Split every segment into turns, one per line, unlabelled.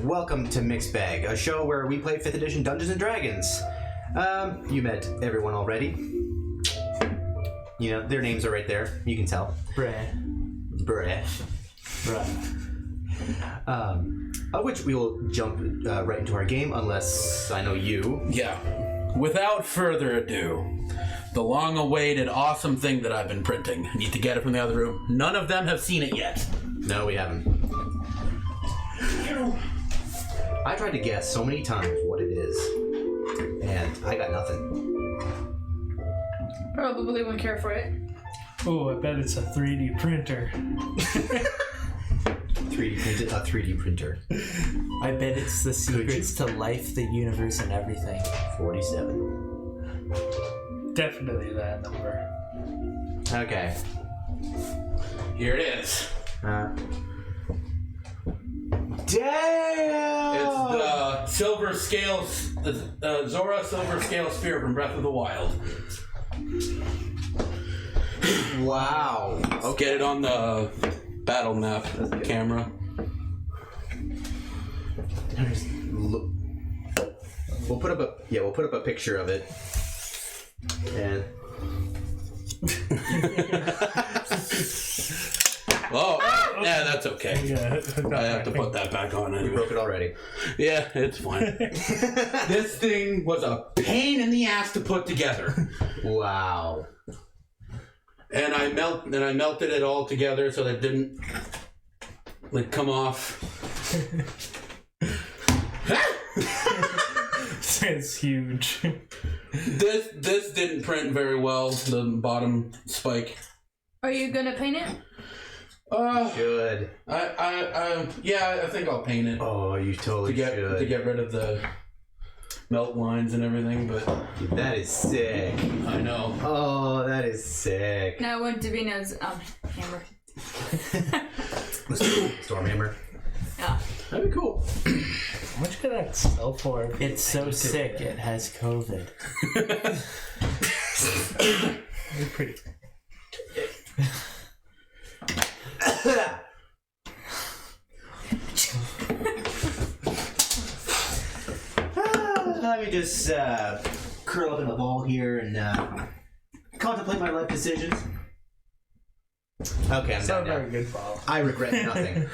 welcome to Mixed Bag, a show where we play 5th edition Dungeons & Dragons. You met everyone already. You know, their names are right there. You can tell. Bruh. Of which we will jump right into our game, unless I know you.
Yeah. Without further ado, the long-awaited awesome thing that I've been printing. I need to get it from the other room. None of them have seen it yet.
No, we haven't. I tried to guess so many times what it is, and I got nothing.
Probably won't care for it.
Oh, I bet it's a 3D printer.
3D printed, a 3D printer.
I bet it's the secrets to life, the universe, and everything.
47.
Definitely that number.
Okay.
Here it is.
Damn!
It's the silver scale, Zora silver scale sphere from Breath of the Wild.
Wow.
I'll get it on the battle map camera.
We'll put up a picture of it. And
Oh, yeah, that's okay.
Yeah,
I have to put that back on
we
anyway.
broke it already.
Yeah, it's fine. This thing was a pain in the ass to put together.
Wow.
And I melted it all together so that it didn't come off.
It's huge.
This didn't print very well, the bottom spike.
Are you gonna paint it?
Good.
I think I'll paint it.
Oh, you totally should.
To get rid of the melt lines and everything, but
That is sick.
I know.
Oh, that is sick.
No, I want Davina's hammer.
Stormhammer.
Yeah.
That'd be cool.
How much could that sell for?
It's so sick, it has COVID.
It's pretty.
Let me just curl up in a ball here and contemplate my life decisions. Okay, I'm
It's
done
not a
now.
very good ball.
I regret nothing.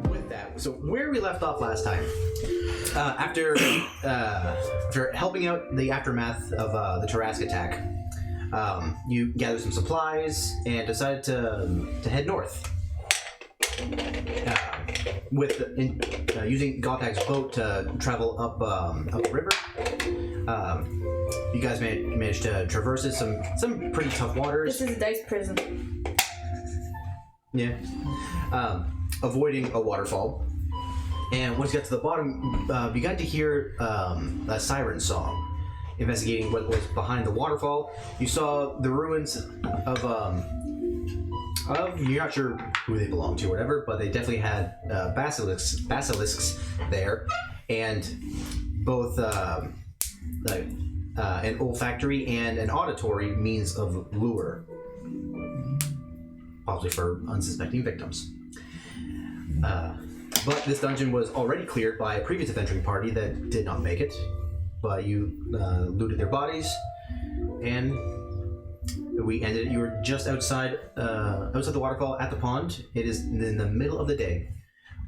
With that, so where we left off last time, after helping out the aftermath of the Tarask attack, you gathered some supplies and decided to head north. Using Gothag's boat to travel up the river. You guys managed to traverse some pretty tough waters.
This is a dice prison.
Yeah. Avoiding a waterfall. And once you got to the bottom, you got to hear a siren song. Investigating what was behind the waterfall, you saw the ruins of you're not sure who they belong to or whatever, but they definitely had basilisks there, and both an olfactory and an auditory means of lure, possibly for unsuspecting victims. But this dungeon was already cleared by a previous adventuring party that did not make it. But you looted their bodies, and we ended. You were just outside the waterfall at the pond. It is in the middle of the day.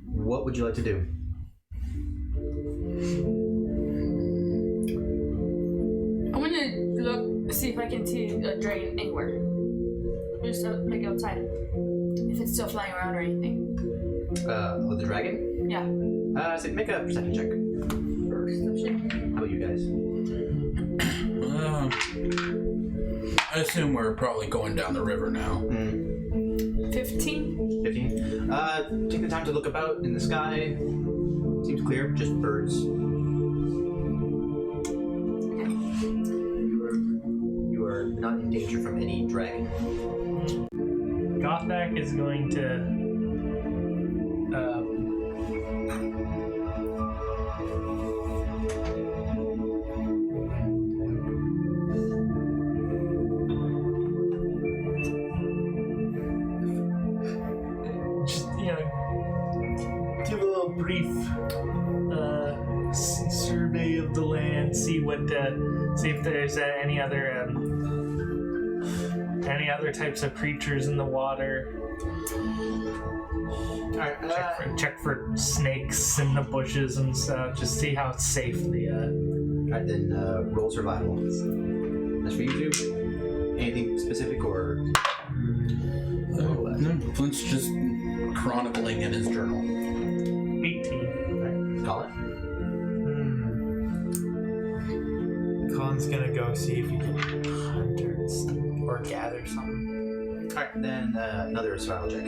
What would you like to do?
I want to see if I can see a dragon anywhere. Just like outside. If it's still flying around or anything.
With the dragon?
Yeah.
So make a perception check. How about you guys?
I assume we're probably going down the river now.
15.
15. Take the time to look about in the sky. Seems clear, just birds. You are not in danger from any dragon.
Gothak is going to little brief survey of the land, see if there's any other types of creatures in the water.
Alright,
Check for snakes in the bushes and stuff. Just see how safe
alright, then roll survival. That's for you two. Anything specific or?
No, Flint's just chronicling in his journal.
18.
Alright, call it.
Colin's gonna go see if he can hunt or gather something.
Alright, then another survival check.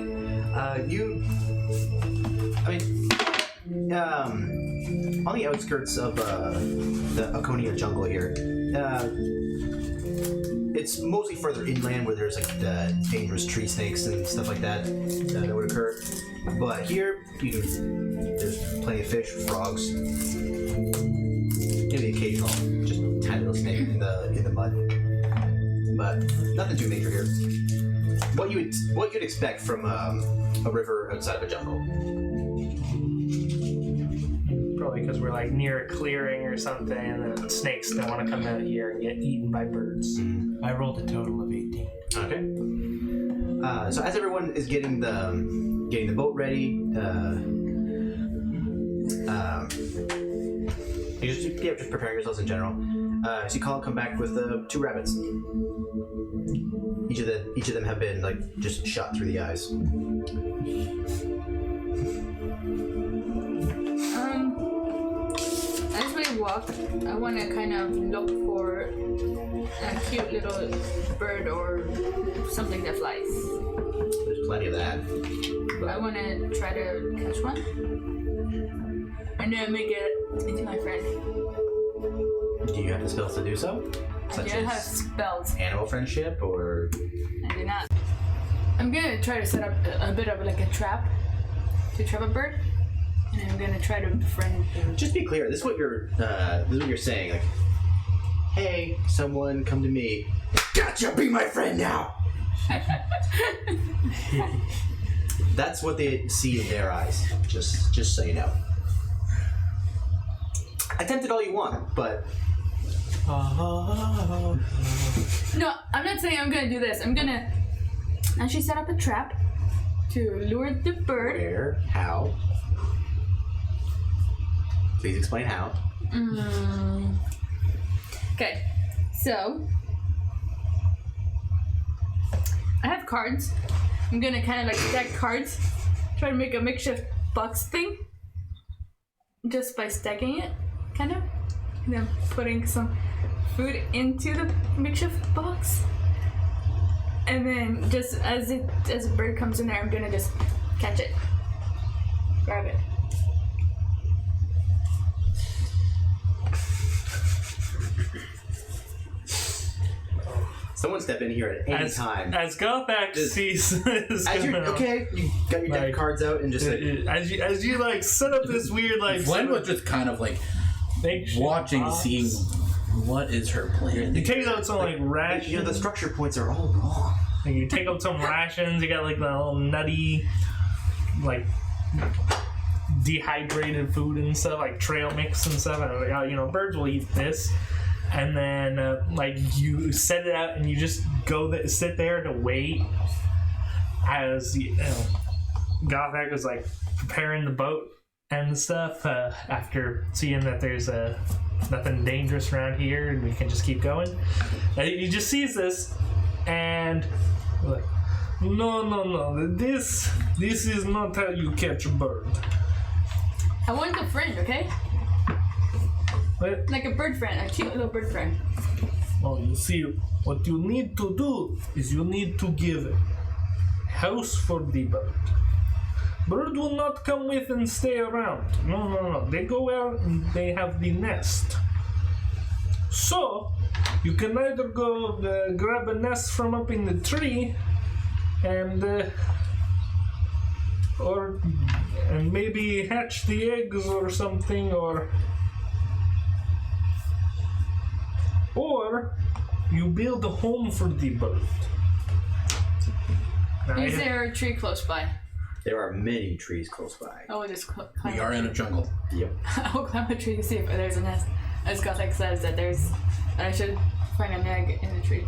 On the outskirts of the Akonia jungle here, it's mostly further inland where there's like the dangerous tree snakes and stuff like that that would occur. But here, there's plenty of fish, frogs, maybe occasional just tiny little snake in the mud, but nothing too major here. What you'd expect from a river outside of a jungle.
Probably because we're like near a clearing or something, and the snakes don't want to come out here and get eaten by birds.
I rolled a total of 18.
Okay. So as everyone is getting the boat ready, just preparing yourselves in general. So you come back with 2 rabbits. Each of them have been just shot through the eyes.
As we walk, I want to kind of look for a cute little bird or something that flies.
There's plenty of that.
I want to try to catch one and then make it into my friend.
Do you have the spells to do so?
I
Such
do
as
have spells.
animal friendship, or
I do not. I'm gonna try to set up a bit of like a trap to trap a bird, and I'm gonna try to befriend him.
just be clear. This is what you're saying. Like, hey, someone come to me. Gotcha. Be my friend now. That's what they see in their eyes. Just so you know. Attempt it all you want, but
No, I'm not saying I'm gonna do this. I'm gonna actually set up a trap to lure the bird.
where? How? Please explain how.
Okay, so I have cards. I'm gonna kind of like stack cards, try to make a makeshift box thing, just by stacking it, kind of, and then putting some food into the makeshift box, and then just as a bird comes in there, I'm gonna just catch it, grab it.
Someone step in here at any time.
As Gothac sees this,
As you're, okay, you got your deck cards out and just
as you like set up this weird
Flynn was just kind of watching, seeing what is her plan.
You take out some rations.
the structure points are all wrong.
Like, you take out some rations. You got the little nutty, dehydrated food and stuff, like trail mix and stuff. And birds will eat this. And then, you set it out and you just sit there to wait as, Gothac is, preparing the boat and stuff after seeing that there's nothing dangerous around here and we can just keep going. And he just sees this and, no, this is not how you catch a bird.
I want a friend, okay?
What?
Like a bird friend, a cute little bird friend.
Well, you see, what you need to do is you need to give house for the bird. Bird will not come with and stay around. No. They go out and they have the nest. So, you can either go grab a nest from up in the tree and maybe hatch the eggs or something, or you build a home for the bird.
Is there a tree close by?
There are many trees close by.
I will just climb.
We are in a jungle.
Yep.
I will climb a tree to see if there's a nest. As Gothic says that I should find an egg in the tree.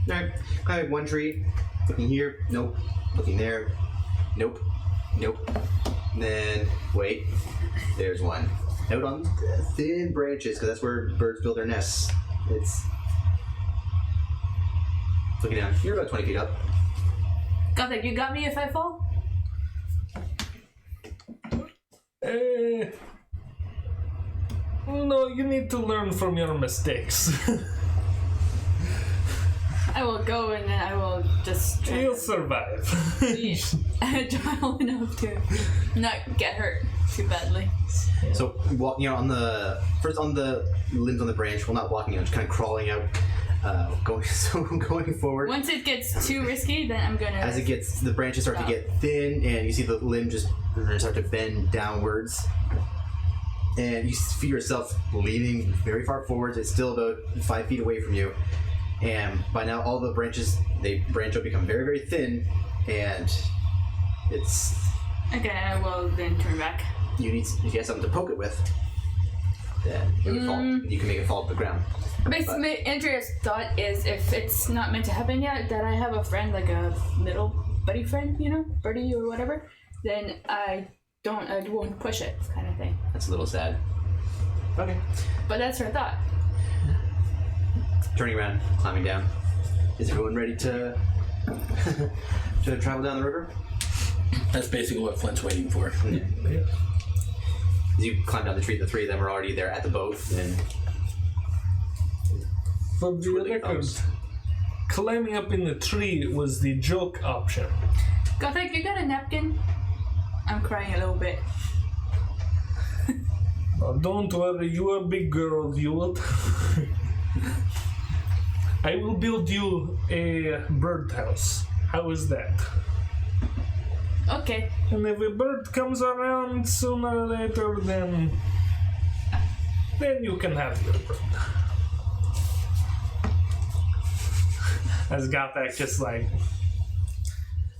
Alright, climb one tree. Looking here, nope. Looking there, nope. Nope. And then, wait, there's one. Out on thin branches, because that's where birds build their nests. It's looking down. You're about 20 feet up.
Gothic, you got me if I fall?
No, you need to learn from your mistakes.
I will go and then I will just try
You'll survive.
try enough to not get hurt too badly.
So walking out on the limbs on the branch, well, not walking out, just kind of crawling out, going forward.
Once it gets too risky, then I'm gonna.
As it gets, the branches start to get thin, and you see the limb just start to bend downwards. And you feel yourself leaning very far forwards. It's still about 5 feet away from you. And by now, all the branches, they branch out, become very, very thin. And it's...
Okay, I will then turn back.
If you have something to poke it with, then it would fall. You can make it fall to the ground.
Basically, Andrea's thought is if it's not meant to happen yet, that I have a friend, like a little buddy friend, birdie or whatever, then I won't push it, kind of thing.
That's a little sad. Okay.
But that's her thought.
Turning around, climbing down. Is everyone ready to to travel down the river?
That's basically what Flint's waiting for.
Yeah. As you climb down the tree, the three of them are already there at the boat, and
For the record, climbing up in the tree was the joke option.
Gothic, you got a napkin? I'm crying a little bit.
Oh, don't worry, you are a big girl, you will. I will build you a birdhouse. How is that?
Okay.
And if a bird comes around sooner or later, then you can have your bird. As Gothic just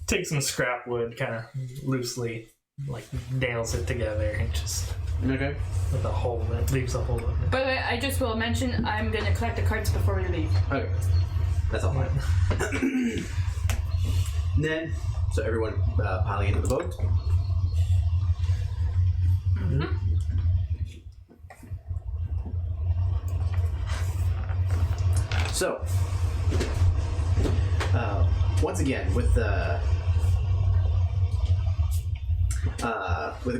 takes some scrap wood, kind of loosely nails it together and just
okay.
with a hole that leaves a hole in it.
By the way, I just will mention I'm gonna collect the cards before we leave.
Okay. That's all fine. Then, so everyone piling into the boat. So, once again, with the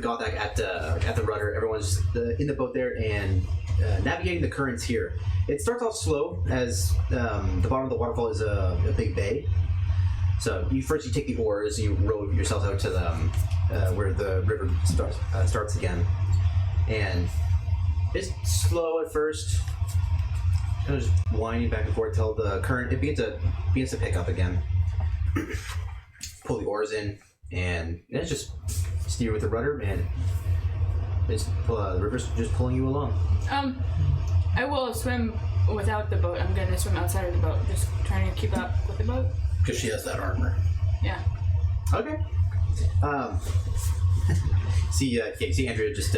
Gothic at the rudder, everyone's in the boat there and navigating the currents here. It starts off slow as the bottom of the waterfall is a big bay. So you take the oars, you row yourself out to the where the river starts again, and it's slow at first, kind of just winding back and forth till the current begins to pick up again. Pull the oars in, and it's just steer with the rudder, and the river's just pulling you along.
I will swim without the boat. I'm gonna swim outside of the boat, just trying to keep up with the boat.
Because she has that armor.
Yeah.
Okay. See Andrea just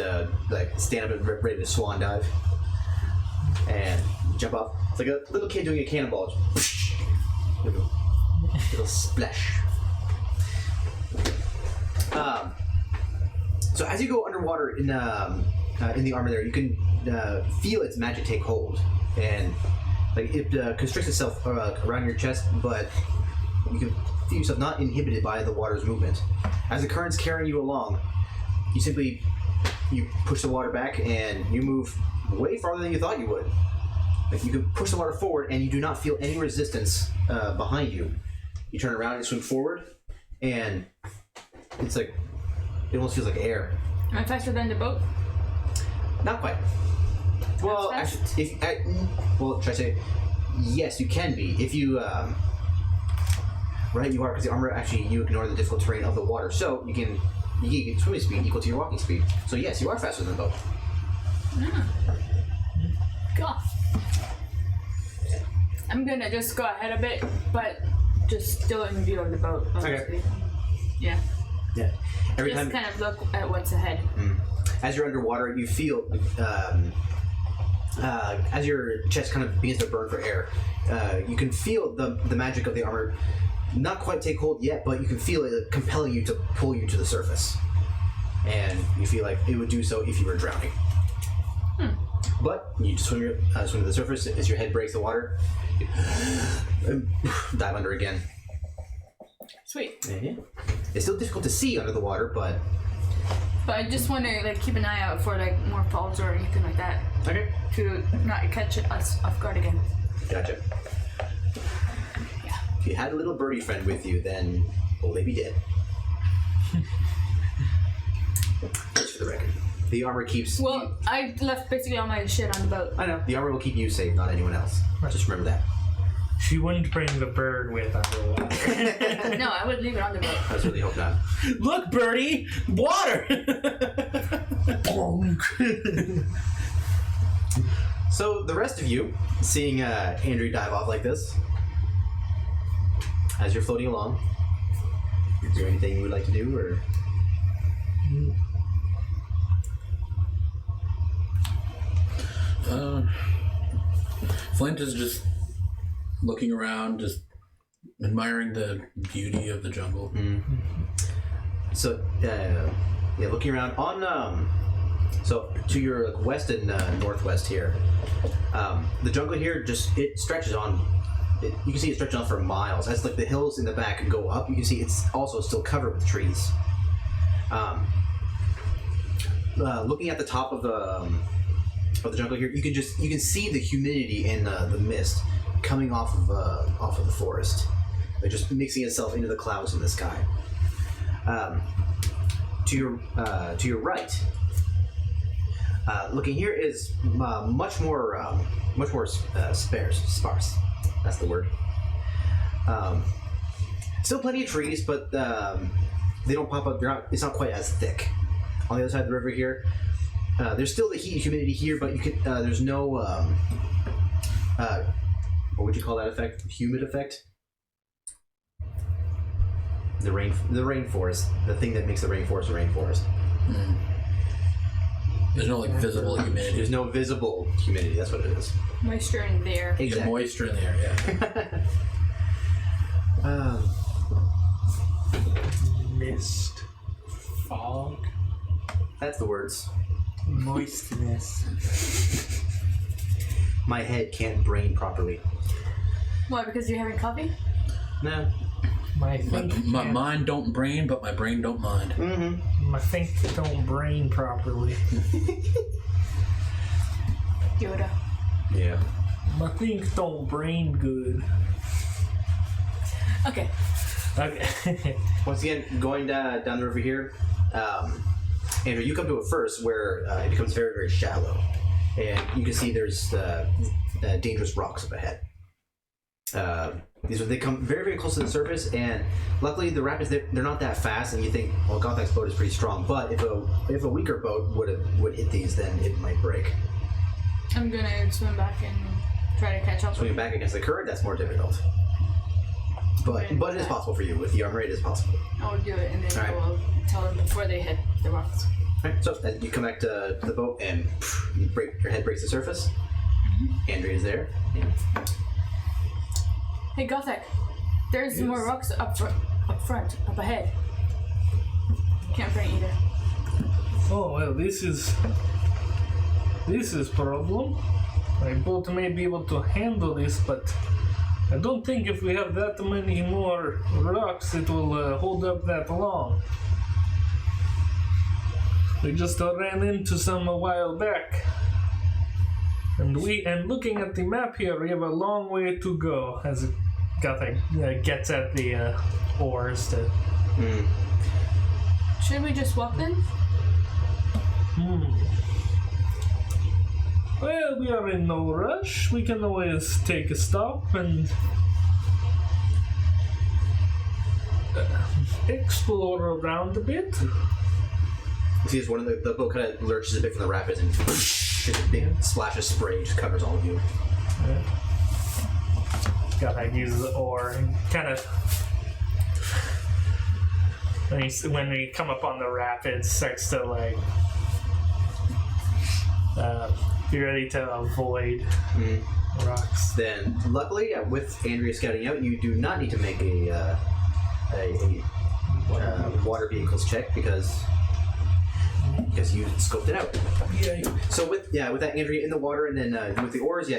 stand up and ready to swan dive and jump up. It's like a little kid doing a cannonball. Just, little splash. So as you go underwater in the armor there, you can feel its magic take hold, and it constricts itself around your chest, but you can feel yourself not inhibited by the water's movement. As the current's carrying you along, you push the water back and you move way farther than you thought you would. You can push the water forward and you do not feel any resistance behind you. You turn around and swim forward, and it's it almost feels like air.
Am I faster than the boat?
Not quite. Well, actually, should I say, yes, you can be. If you, right, you are, because the armor, actually, you ignore the difficult terrain of the water, so you can get swimming speed equal to your walking speed. So yes, you are faster than the boat.
God. I'm gonna just go ahead a bit, but just still in view of the boat, obviously.
Okay.
Yeah.
Yeah. Every
Just
time,
kind of look at what's ahead.
as you're underwater, you feel as your chest kind of begins to burn for air. You can feel the magic of the armor not quite take hold yet, but you can feel it compelling you to pull you to the surface, and you feel like it would do so if you were drowning. But you swim to the surface as your head breaks the water. You dive under again.
Sweet.
Yeah. It's still difficult to see under the water, but
But I just want to keep an eye out for more falls or anything like that
okay.
to not catch us off guard again.
Gotcha. If you had a little birdie friend with you, then well, they'd be dead. Just for the record. The armor keeps...
Well, I left basically all my shit on the boat.
I know. The armor will keep you safe, not anyone else. Just remember that.
She wouldn't bring the bird with underwater.
No, I would leave it on the boat.
I really hope not.
Look, Birdie! Water!
So, the rest of you, seeing Andrew dive off like this, as you're floating along, is there anything you would like to do, or...
Flint is just looking around, just admiring the beauty of the jungle.
So, yeah, looking around on, so to your west and northwest here, the jungle here it stretches on. You can see it stretches on for miles. As like the hills in the back go up, you can see it's also still covered with trees. Looking at the top of the jungle here, you can see the humidity in the mist coming off of the forest. They're just mixing itself into the clouds in the sky. To your right, looking here is much more sparse. That's the word. Still plenty of trees, but they don't pop up. It's not quite as thick. On the other side of the river here, there's still the heat and humidity here, but you can. There's no. What would you call that effect? Humid effect. The rainforest, the thing that makes the rainforest a rainforest.
There's no visible humidity.
There's no visible humidity. That's what it is.
Moisture in the air.
There's moisture in the air, yeah.
Mist. Fog.
That's the words.
Moistness.
My head can't brain properly.
Why? Because you're having coffee?
No.
My mind don't brain, but my brain don't mind.
My think don't brain properly.
Yoda.
Yeah.
My think don't brain good.
Okay.
Okay.
Once again, going down the river here, Andrew, you come to it first where it becomes very, very shallow. And you can see there's dangerous rocks up ahead. They come very, very close to the surface, and luckily the rapids, they're not that fast, and you think, well, Gothak's boat is pretty strong, but if a weaker boat would hit these, then it might break.
I'm gonna swim back and try to catch up.
Swimming back against the current, that's more difficult. But it is possible for you. With the armor, it is possible.
I will do it, and then
All right.
I will tell them before they hit the rocks.
Alright, so as you come back to the boat, and your head breaks the surface. Andrea's there. And
Hey, Gothak, there's more rocks up front, up ahead. Can't bring either.
Oh well, this is problem. My boat may be able to handle this, but I don't think if we have that many more rocks, it will hold up that long. We just ran into some a while back. And looking at the map here, we have a long way to go as it gets at the oars to...
Should we just walk then?
Well, we are in no rush. We can always take a stop and explore around a bit.
you see, one of the boat kind of lurches a bit from the rapids, and just a big splash of spray just covers all of you.
Gotta use the oar and kind of when we come up on the rapids, starts to like be ready to avoid rocks.
Then, luckily, with Andrea scouting out, you do not need to make a water vehicles check because you scoped it out.
Yay.
So with that, Andrea in the water, and then with the oars,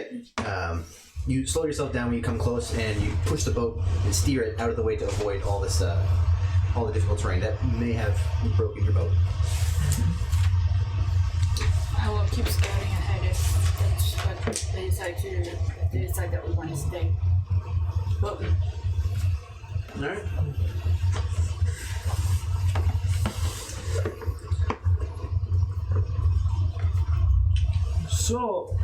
you slow yourself down when you come close, and you push the boat and steer it out of the way to avoid all this all the difficult terrain that may have broken your boat.
I will keep scouting ahead if that's what they decide to do. If they decide that we want to stay. Well,
All right.
So,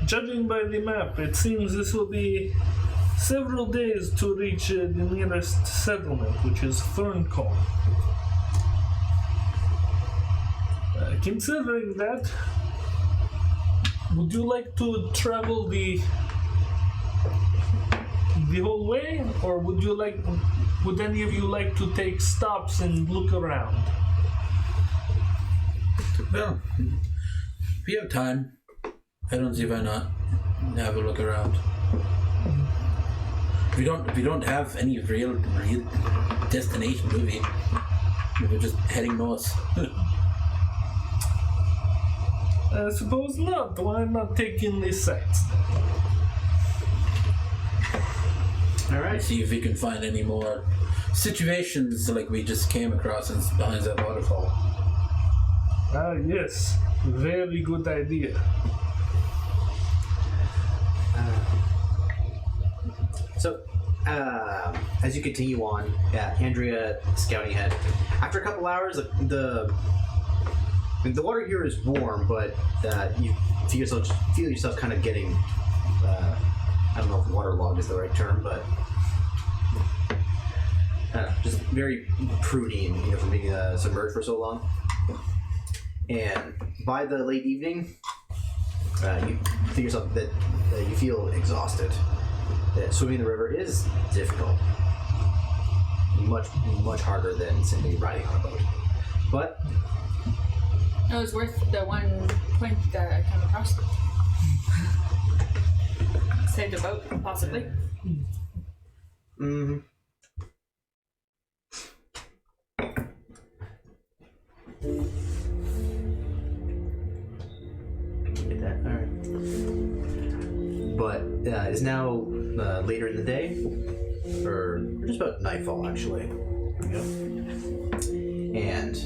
judging by the map, it seems this will be several days to reach the nearest settlement, which is Ferncombe. Considering that, would you like to travel the whole way, or would any of you like to take stops and look around?
Well, if you have time, I don't see why not have a look around. If you don't have any real destination movie, we're just heading north.
I suppose not. Why not take in the sights?
All right.
See if we can find any more situations like we just came across behind that waterfall.
Ah, yes. Very good idea.
So, as you continue on, Andrea scouting ahead. After a couple hours, the water here is warm, but you feel yourself kind of getting. I don't know if waterlogged is the right term, but just very prudy, and from being submerged for so long. And by the late evening, you feel yourself that you feel exhausted. That swimming in the river is difficult, much harder than simply riding on a boat. But
it was worth the 1 point that I came across. Saved a boat, possibly.
Mm-hmm. Get that. All right. But it's now later in the day, or just about nightfall, actually. And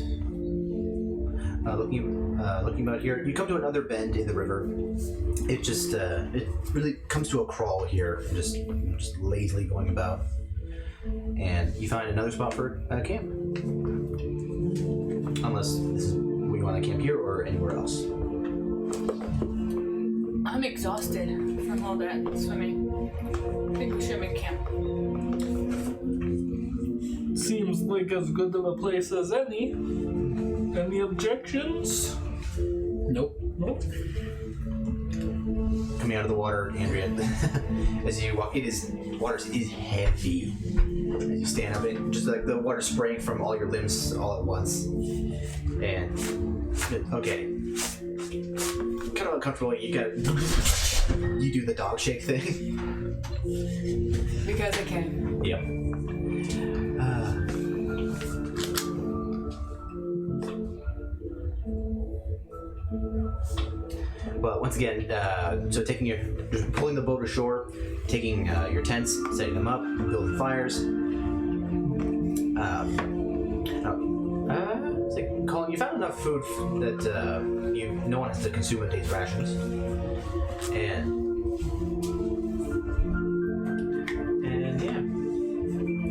looking about here, you come to another bend in the river. It just it really comes to a crawl here, just lazily going about. And you find another spot for camp, unless we want to camp here or anywhere else.
I'm exhausted from all that swimming. I think we should make camp.
Seems like as good of a place as any. Any objections?
Nope.
Nope.
Coming out of the water, Andrea, as you walk, water is heavy. As you stand up, and just like the water spraying from all your limbs all at once. And okay, kind of uncomfortable. You do the dog shake thing.
Because I can.
Yep. But once again, so just pulling the boat ashore, taking your tents, setting them up, building fires. It's like, Colin, you found enough food that no one has to consume a day's rations, and yeah,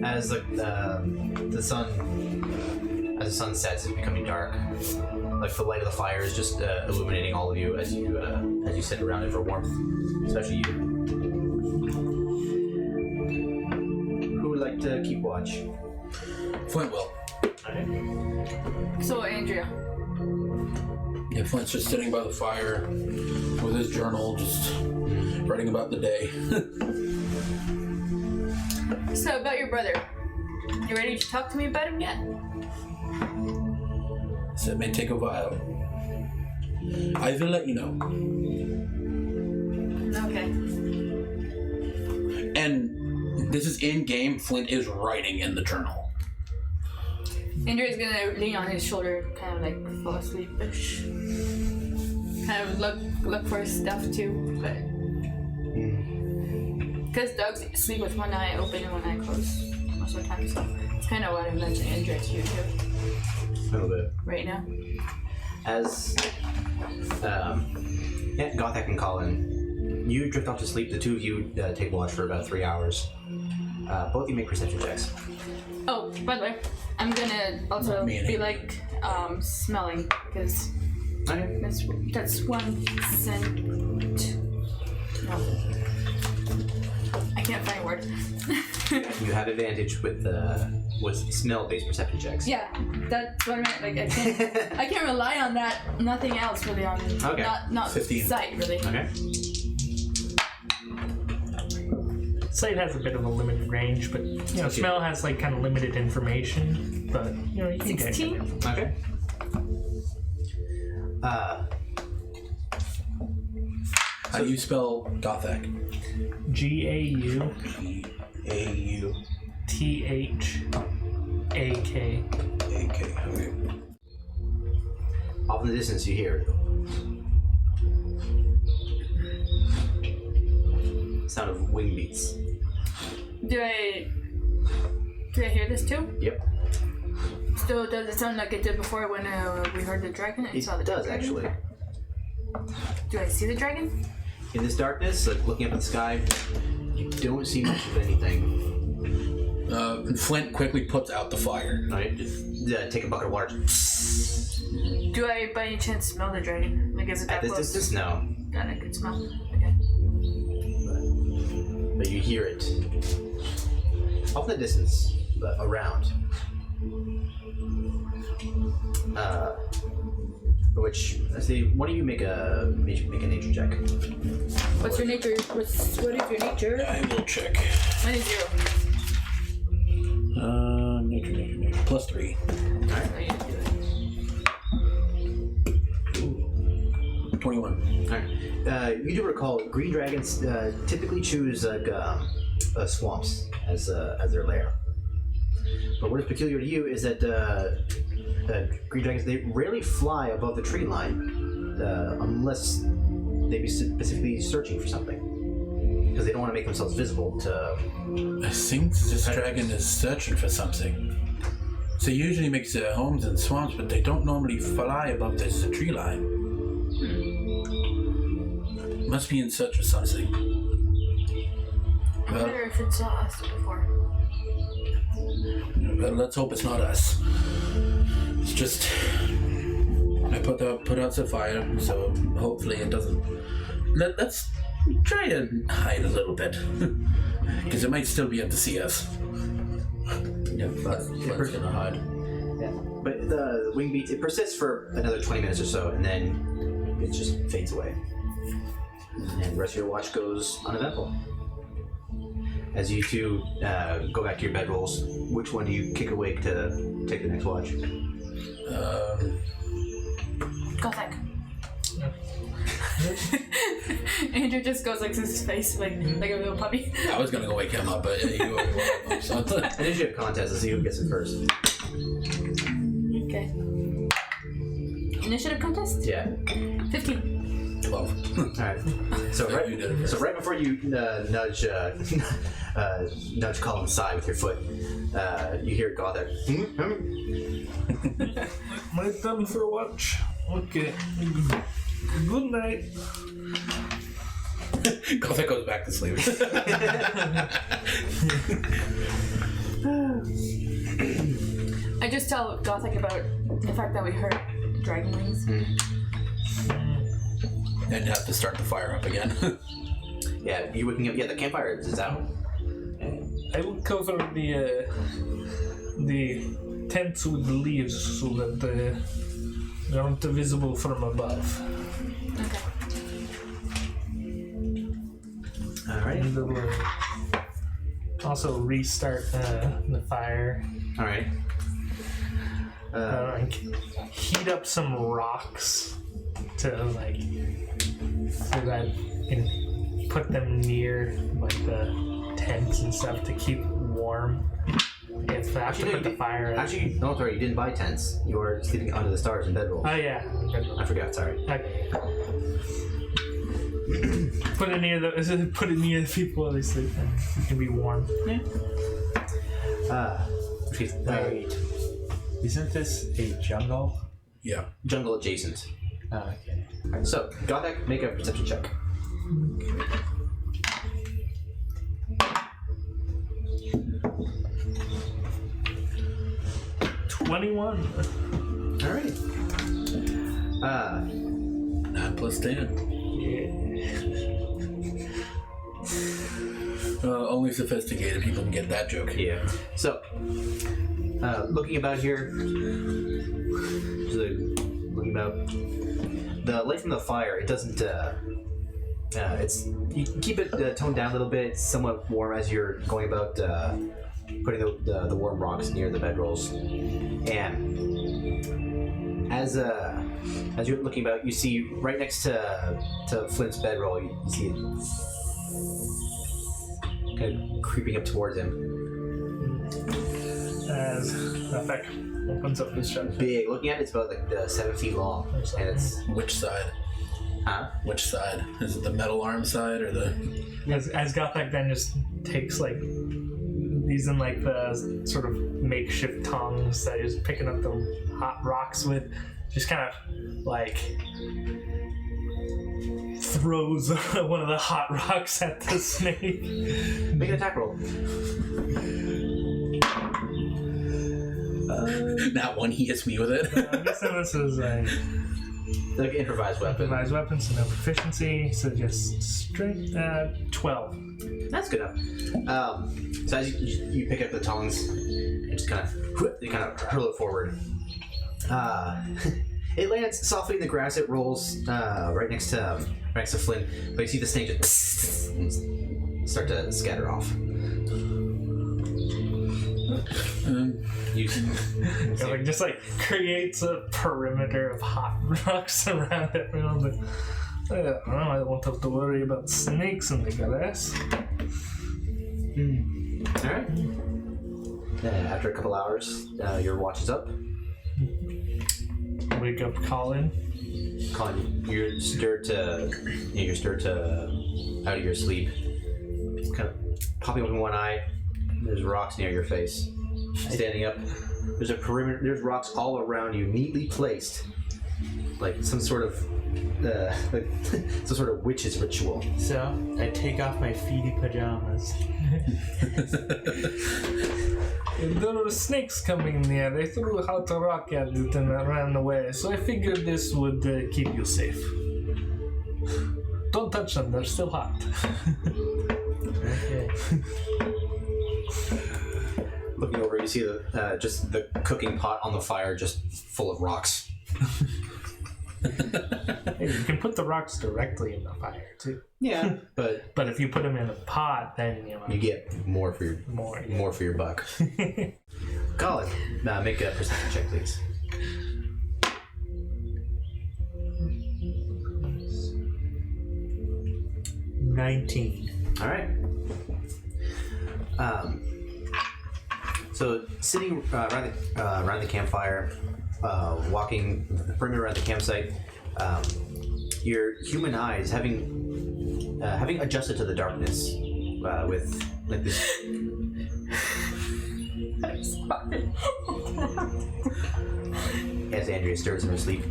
as the sun sets, it's becoming dark. Like the light of the fire is just illuminating all of you as you sit around it for warmth, especially you. Who would like to keep watch?
Flint will.
So, Andrea.
Yeah, Flint's just sitting by the fire with his journal, just writing about the day.
So, about your brother. You ready to talk to me about him yet?
So it may take a while. I will let you know.
Okay.
And this is in game. Flint is writing in the journal.
Andrew's gonna lean on his shoulder, kind of like fall asleep-ish. Kind of look for stuff too, but because dogs sleep with one eye open and one eye closed most of the time, so it's kind of what I'm mentioning Andrew to you too.
A little bit.
Right now.
As Gothak and Colin, you drift off to sleep. The two of you take watch for about 3 hours. Both of you make perception checks.
Oh, by the way, I'm gonna also be like smelling because
Okay.
that's 1 scent. No, I can't find a word.
You have advantage with smell-based perception checks.
Yeah, that's what I meant. Like I can't rely on that. Nothing else really on.
Okay.
Not
15.
sight really.
Okay.
Sight has a bit of a limited range, but smell has like kind of limited information. But you can
16.
get it.
Okay.
How do you spell Gothak?
GAUTHAK.
A-U-A-K. Okay.
Off in the distance, you hear sound of wing beats.
Do I hear this too?
Yep.
Still, does it sound like it did before when we heard the dragon and
It
saw the
does
dragon?
actually.
Do I see the dragon?
In this darkness, like looking up at the sky, you don't see much of anything.
Flint quickly puts out the fire.
Alright, just take a bucket of water.
Do I by any chance smell the dragon? Like is it that
At this
close?
distance, no.
That I could smell. Okay.
But you hear it. Off in the distance, but around. Which, let's see, why don't you make a nature check?
What's your nature? What is your nature?
I will check.
Mine is 0.
Nature. +3.
Oh, you didn't do it.
21.
Alright. You do recall green dragons typically choose like swamps as their lair. But what is peculiar to you is that green dragons, they rarely fly above the tree line unless they be specifically searching for something. Because they don't want to make themselves visible to...
I think this dragon is searching for something. So usually makes their homes in swamps, but they don't normally fly above the tree line. Must be in search of something.
I wonder if it saw us before.
Well, let's hope it's not us. It's just I put out the fire, so hopefully it doesn't. Let's try to hide a little bit, because it might still be able to see us. Yeah, but Flint's gonna hide.
Yeah. But the wing beats, it persists for another 20 minutes or so, and then it just fades away. And the rest of your watch goes uneventful. As you two go back to your bedrolls, which one do you kick awake to take the next watch?
Gothak. Andrew just goes like this his face, like a little puppy.
I was gonna go wake him up, but you already woke up. So.
Initiative contest to see who gets it first.
Okay. Initiative contest?
Yeah.
15.
12.
Alright. So
You did it first.
right before you nudge Colin aside with your foot, you hear Gothak.
My time for a watch. Okay. Good night.
Gothic goes back to sleep.
I just tell Gothic about the fact that we heard dragon wings.
And you have to start the fire up again.
Yeah, you waking up. Yeah, the campfire is out.
I will cover the tents with leaves so that they aren't visible from above.
Okay.
Alright.
And also restart the fire.
All right.
Like heat up some rocks to like so that you can put them near like the tents and stuff to keep warm. If I have to put the fire out.
Actually, no, sorry, you didn't buy tents. You were sleeping under the stars in bedrolls.
Oh yeah.
I forgot. Sorry.
Okay. Put it near the people while they sleep, and it can be warm. Yeah.
Wait. Isn't this a jungle?
Yeah.
Jungle adjacent.
Oh, okay.
So, Gothak, make a perception check.
21.
All right.
9 plus 10.
Yeah.
Only sophisticated people can get that joke.
Yeah. So, looking about here, looking about the light from the fire. It doesn't. It's you can keep it toned down a little bit. It's somewhat warm as you're going about putting the warm rocks near the bedrolls, and as you're looking about, you see right next to Flint's bedroll, you see it kind of creeping up towards him.
As Effect opens up his shop.
Big. Looking at it, it's about like 7 feet long, and it's
Which side?
huh?
Which side? Is it the metal arm side or the...
As Gothak then just takes like these in like the sort of makeshift tongs that he's picking up the hot rocks with, just kind of like throws one of the hot rocks at the snake.
Make an attack roll.
Not one, he hits me with it.
I'm guessing this is a
Like an improvised weapon.
improvised weapon, so no proficiency, so just strength 12.
That's good enough. So as you pick up the tongs and just kind of hurl it forward. It lands softly in the grass. It rolls right next to Flynn, but you see the snake just start to scatter off.
It like just like creates a perimeter of hot rocks around everyone. Like, I don't know, I won't have to worry about snakes in the grass.
All right. After a couple hours, your watch is up.
Wake up, Colin.
Colin, you're stirred to out of your sleep. Just kind of popping open one eye. There's rocks near your face. Standing up, there's a perimeter. There's rocks all around you, neatly placed, like some sort of witch's ritual.
So I take off my feety pajamas.
There were snakes coming near. They threw a hot rock at it and ran away. So I figured this would keep you safe. Don't touch them. They're still hot.
Okay.
Looking over, you see just the cooking pot on the fire, just full of rocks.
Hey, you can put the rocks directly in the fire too.
Yeah, but
if you put them in a pot, then
you get more for your more for your buck. Colin, make a perception check, please.
$19.
All right. So sitting around the campfire, walking the perimeter around the campsite, your human eyes having adjusted to the darkness with like this.
I'm sorry.
As Andrea stirs in her sleep.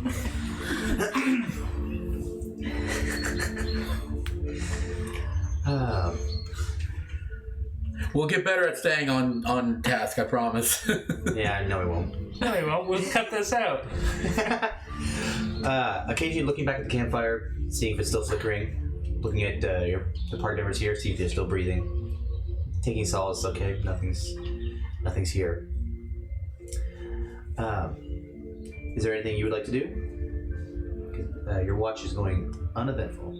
We'll get better at staying on task, I promise.
Yeah, no, we won't.
No, we won't. We'll cut this out.
Occasionally looking back at the campfire, seeing if it's still flickering, looking at the party members here, see if they're still breathing, taking solace. Okay, nothing's here. Is there anything you would like to do? Your watch is going uneventful.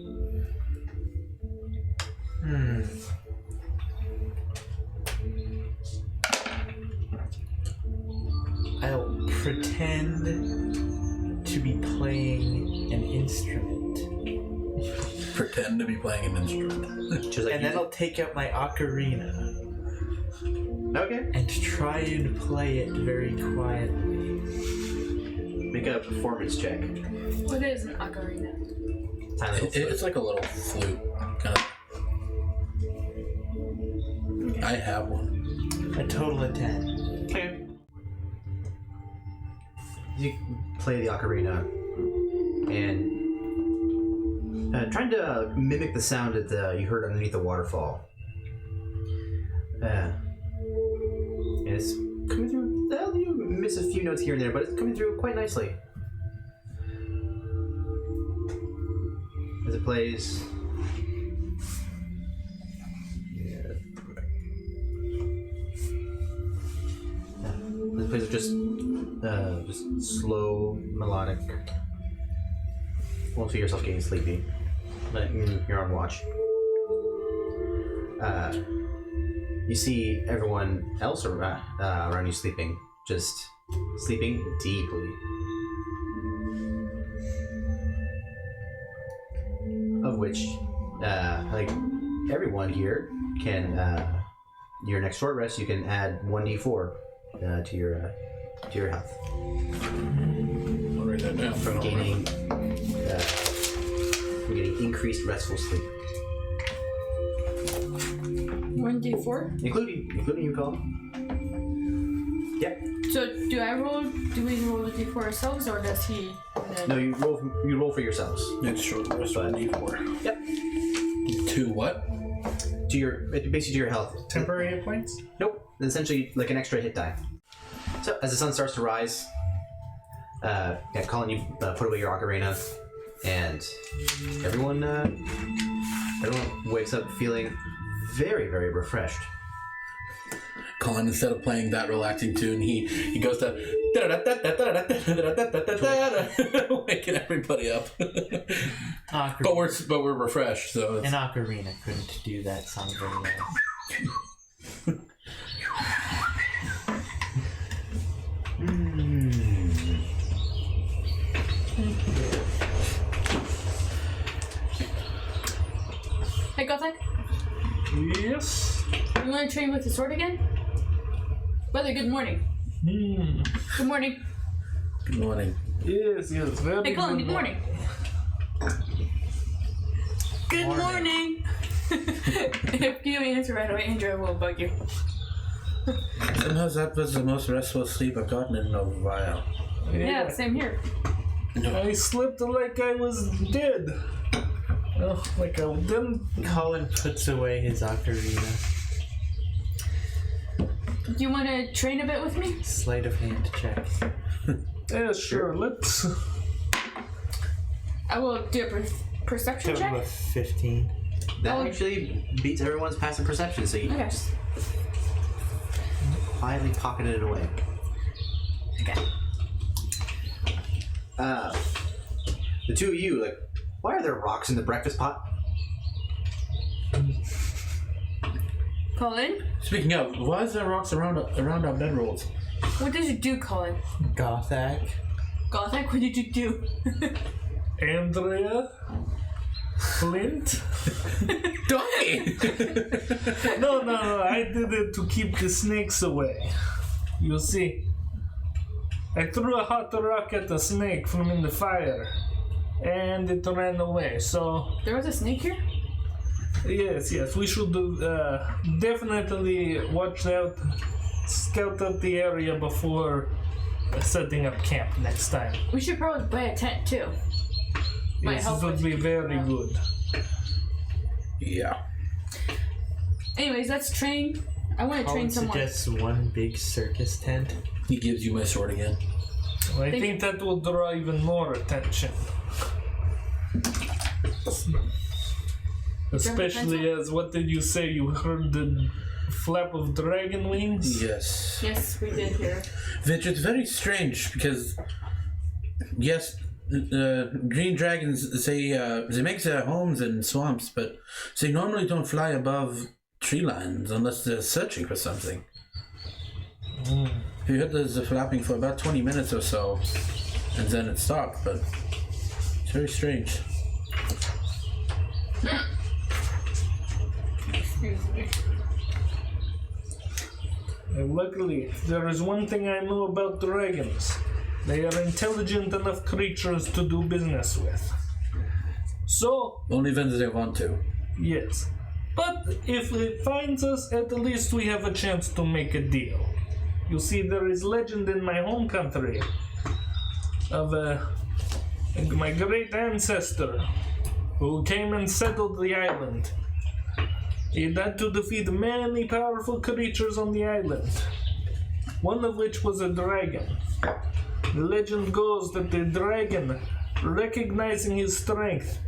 I'll pretend to be playing an instrument.
Pretend to be playing an instrument.
Just like
And then I'll take out my ocarina
okay.
and try and play it very quietly.
Make a performance check.
What is an ocarina?
Tiny little flute.
It's like a little flute, kind of. I have one.
A total of 10.
Okay. You play the ocarina and trying to mimic the sound that you heard underneath the waterfall. And it's coming through. You miss a few notes here and there, but it's coming through quite nicely. As it plays. The plays are just slow, melodic. Won't feel yourself getting sleepy, but you're on watch. You see everyone else around you sleeping, just sleeping deeply. Of which, like everyone here can, your next short rest, you can add 1d4 to your health.
I'll write that down. So I don't
Getting increased restful sleep,
1d4?
including you, Colin. Yep.
So do we roll the d4 ourselves, or does he?
No, you roll for yourselves.
Next short rest,
But-
1d4.
Yep.
To what?
To your basically to your health.
Temporary hit points?
Nope. Essentially, like an extra hit die. So as the sun starts to rise, Colin, you put away your ocarina, and everyone wakes up feeling very, very refreshed.
Colin, instead of playing that relaxing tune, he goes to waking everybody up. But we're refreshed, so
An ocarina couldn't do that song very well.
Hey, Gothak,
Yes.
you want to train with the sword again? Brother, good morning. Good morning.
good morning.
Yes, very
Hey, Colin, good morning. Good morning. If you don't answer right away, Andrew will bug you.
Somehow that was the most restful sleep I've gotten in a while.
Yeah, same here.
I slept like I was dead. Oh, like I didn't.
Colin puts away his ocarina.
Do you want to train a bit with me?
Sleight of hand check.
Yeah, sure. Let's.
I will do a perception
Total
check.
of 15.
That
Oh.
actually beats everyone's passive perception, so you
Okay.
just quietly pocketed it away.
Okay.
The two of you, like, why are there rocks in the breakfast pot?
Colin,
Speaking of, why is there rocks around our bedrolls?
what did you do, Colin?
Gothak.
Gothak, what did you do?
Andrea? Flint?
Donkey!
No, I did it to keep the snakes away. You see, I threw a hot rock at the snake from in the fire, and it ran away. So,
There was a snake here?
yes, we should definitely watch out, scout out the area before setting up camp next time.
We should probably buy a tent too. Might
Yes,
help
it would
with
be
keeping
very
them out.
good.
Yeah.
Anyways, let's train. I want to train
Colin
someone.
suggests one big circus tent.
He gives you my sword again.
I
Thank
think that will draw even more attention. Especially as, what did you say? You heard the flap of dragon wings?
Yes.
Yes, we did hear.
Which is very strange because, yes, green dragons, they make their homes in swamps, but they normally don't fly above tree lines unless they're searching for something. You heard the flapping for about 20 minutes or so, and then it stopped, but it's very strange.
Excuse me.
Luckily, there is one thing I know about dragons. They are intelligent enough creatures to do business with. So,
Only when they want to.
yes. But if it finds us, at least we have a chance to make a deal. You see, there is legend in my home country of my great ancestor who came and settled the island. He had to defeat many powerful creatures on the island, one of which was a dragon. The legend goes that the dragon, recognizing his strength,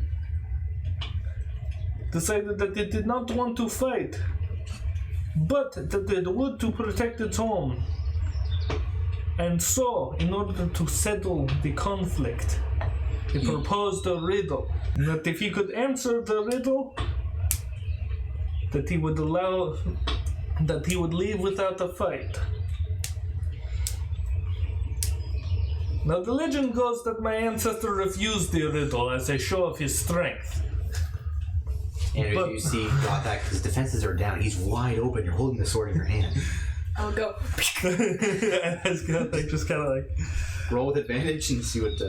decided that it did not want to fight, but that it would to protect its home. And so, in order to settle the conflict, he proposed a riddle. That if he could answer the riddle, that he would leave without a fight. Now the legend goes that my ancestor refused the riddle as a show of his strength.
And
But-
you see Gothak, his defenses are down. He's wide open. You're holding the sword in your hand.
I'll go.
It's kind of just kind of like
Roll with advantage and see what.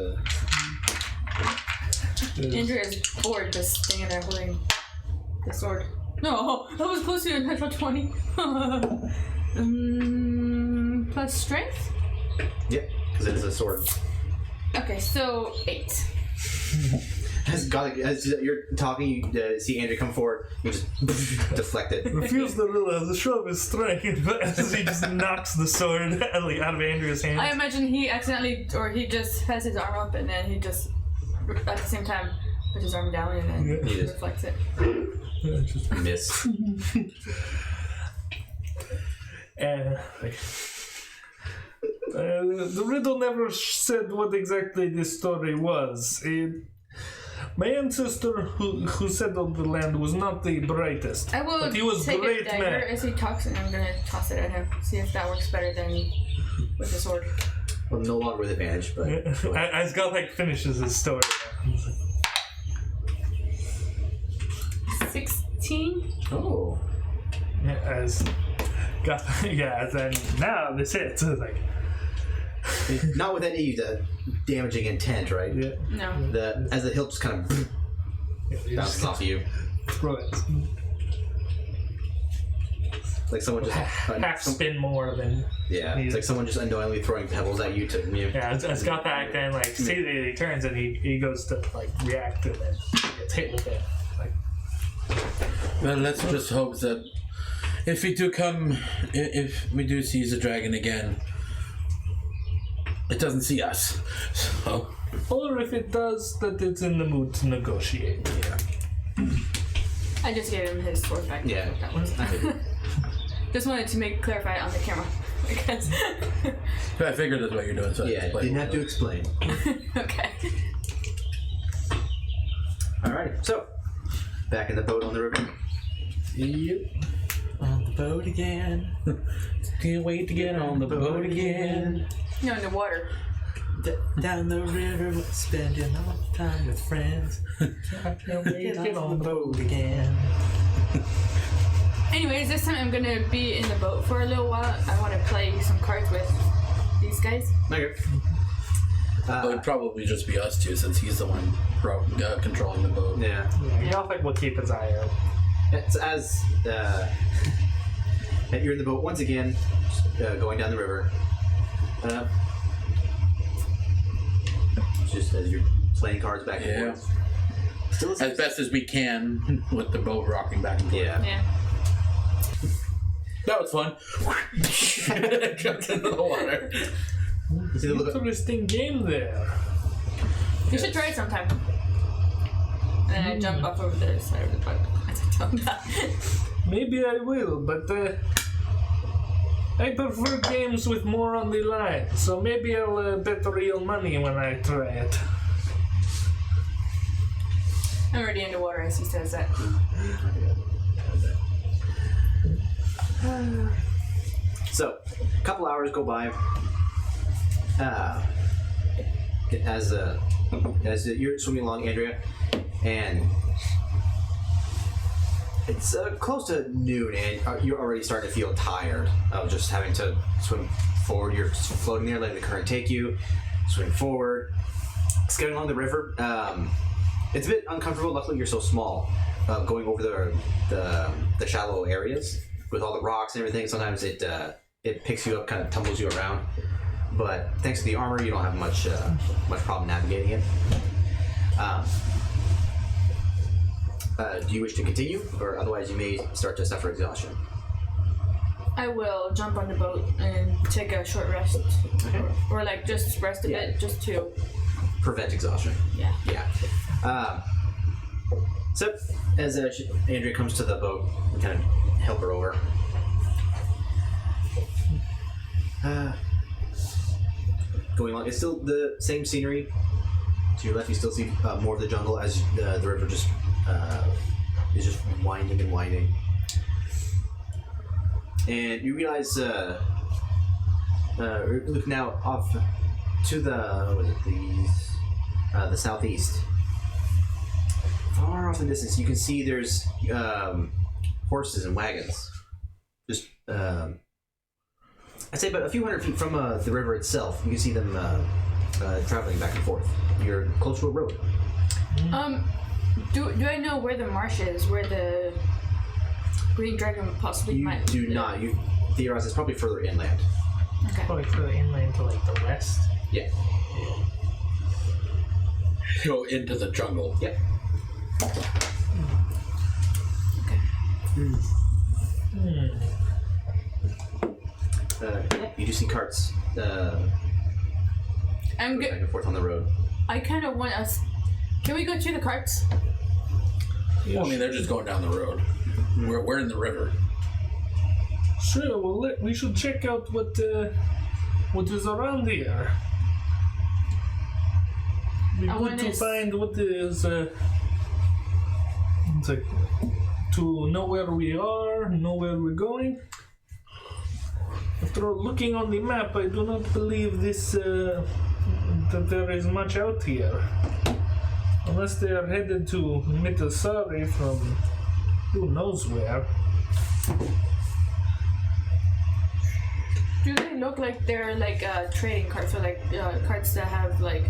Andrea's bored just standing there holding the sword. No, that was close to a natural 20. Plus strength?
Yep, because it is a sword.
Okay, so 8.
As you're talking, you see Andrew come forward. You just deflect it.
refused the riddle as a show of his strength, but as he just knocks the sword out of Andrea's hand.
I imagine he accidentally, or he just has his arm up and then he just, at the same time, puts his arm down and then
He just
reflects it.
miss.
The riddle never said what exactly this story was. My ancestor who settled the land was not the brightest,
I will
but he was
take
great
a dagger
man.
as he talks and I'm gonna toss it at him, see if that works better than with the sword.
Well, no longer with advantage, but
As Gothak finishes his story.
16?
oh,
As Gothak, then now this hits. It's like,
not with any damaging intent, right?
yeah,
No.
As the hilt just kind of
you
bounces
just
off of you,
throw it.
like someone just
Half spin more than.
yeah, it's like someone just unknowingly throwing pebbles at you to you.
Yeah, as Gothak then see that he turns and he goes to react and then he gets hit with it. Like,
Well, let's just hope that if we do see the dragon again, it doesn't see us. So,
or if it does, that it's in the mood to negotiate.
I just gave him his sword back.
Yeah.
That was just wanted to clarify it on the camera. Because
I figured that's what you're doing. So I
Yeah,
just played
didn't
with
have to
it.
explain.
okay.
Alright, so back in the boat on the river.
Yep. On the boat again. Can't wait to get on the boat again.
No, in the water.
Down the river, spending all the time with friends. Get on the boat again.
Anyways, this time I'm gonna be in the boat for a little while. I want to play some cards with these guys.
Okay.
It would probably just be us two, since he's the one controlling the boat.
Yeah.
Gothak will keep his eye out.
It's as you're in the boat once again, going down the river. Just as you're playing cards back and
Yeah.
forth. Still
As best as we can, with the boat rocking back and forth.
yeah.
Yeah.
That was fun. Jumped into the water.
You see the look of,
Interesting game there.
You should try it sometime. And then I jump up over the side of the boat as I tell him that.
Maybe I will, but I prefer games with more on the line, so maybe I'll bet real money when I try it.
I'm already underwater as he says that.
so, A couple hours go by. As you're swimming along, Andrea, and it's close to noon, and you're already starting to feel tired of just having to swim forward. You're just floating there, letting the current take you. Swim forward, skimming along the river. It's a bit uncomfortable. Luckily, you're so small. Going over the shallow areas with all the rocks and everything. Sometimes it picks you up, kind of tumbles you around. But thanks to the armor, you don't have much problem navigating it. Do you wish to continue, or otherwise you may start to suffer exhaustion?
I will jump on the boat and take a short rest,
Okay.
or like just rest a bit, just to
Prevent exhaustion.
yeah.
Yeah. So as Andrea comes to the boat, we kind of help her over. Going along, it's still the same scenery. To your left, you still see more of the jungle as the river just is just winding and winding. And you realize, look now off to the southeast. Far off in the distance, you can see there's horses and wagons. Just, I'd say about a few hundred feet from the river itself, you can see them traveling back and forth. You're close to a road.
Do I know where the marsh is? Where the green dragon possibly
You
might?
do not. You theorize it's probably further inland.
Okay.
Probably further inland to like the west.
Yeah.
Go into the jungle.
Yeah. You do see carts
I'm
back
good.
and forth on the road.
I kind of want us. Can we go to the carts?
Well, I mean, they're just going down the road. We're in the river.
Sure. Well, we should check out what is around here. Be
I
good
wanna
to find what is. It's like to know where we are, know where we're going. After looking on the map, I do not believe that there is much out here. Unless they are headed to Mitasari from who knows where.
Do they look like they're like trading carts, or like carts that have like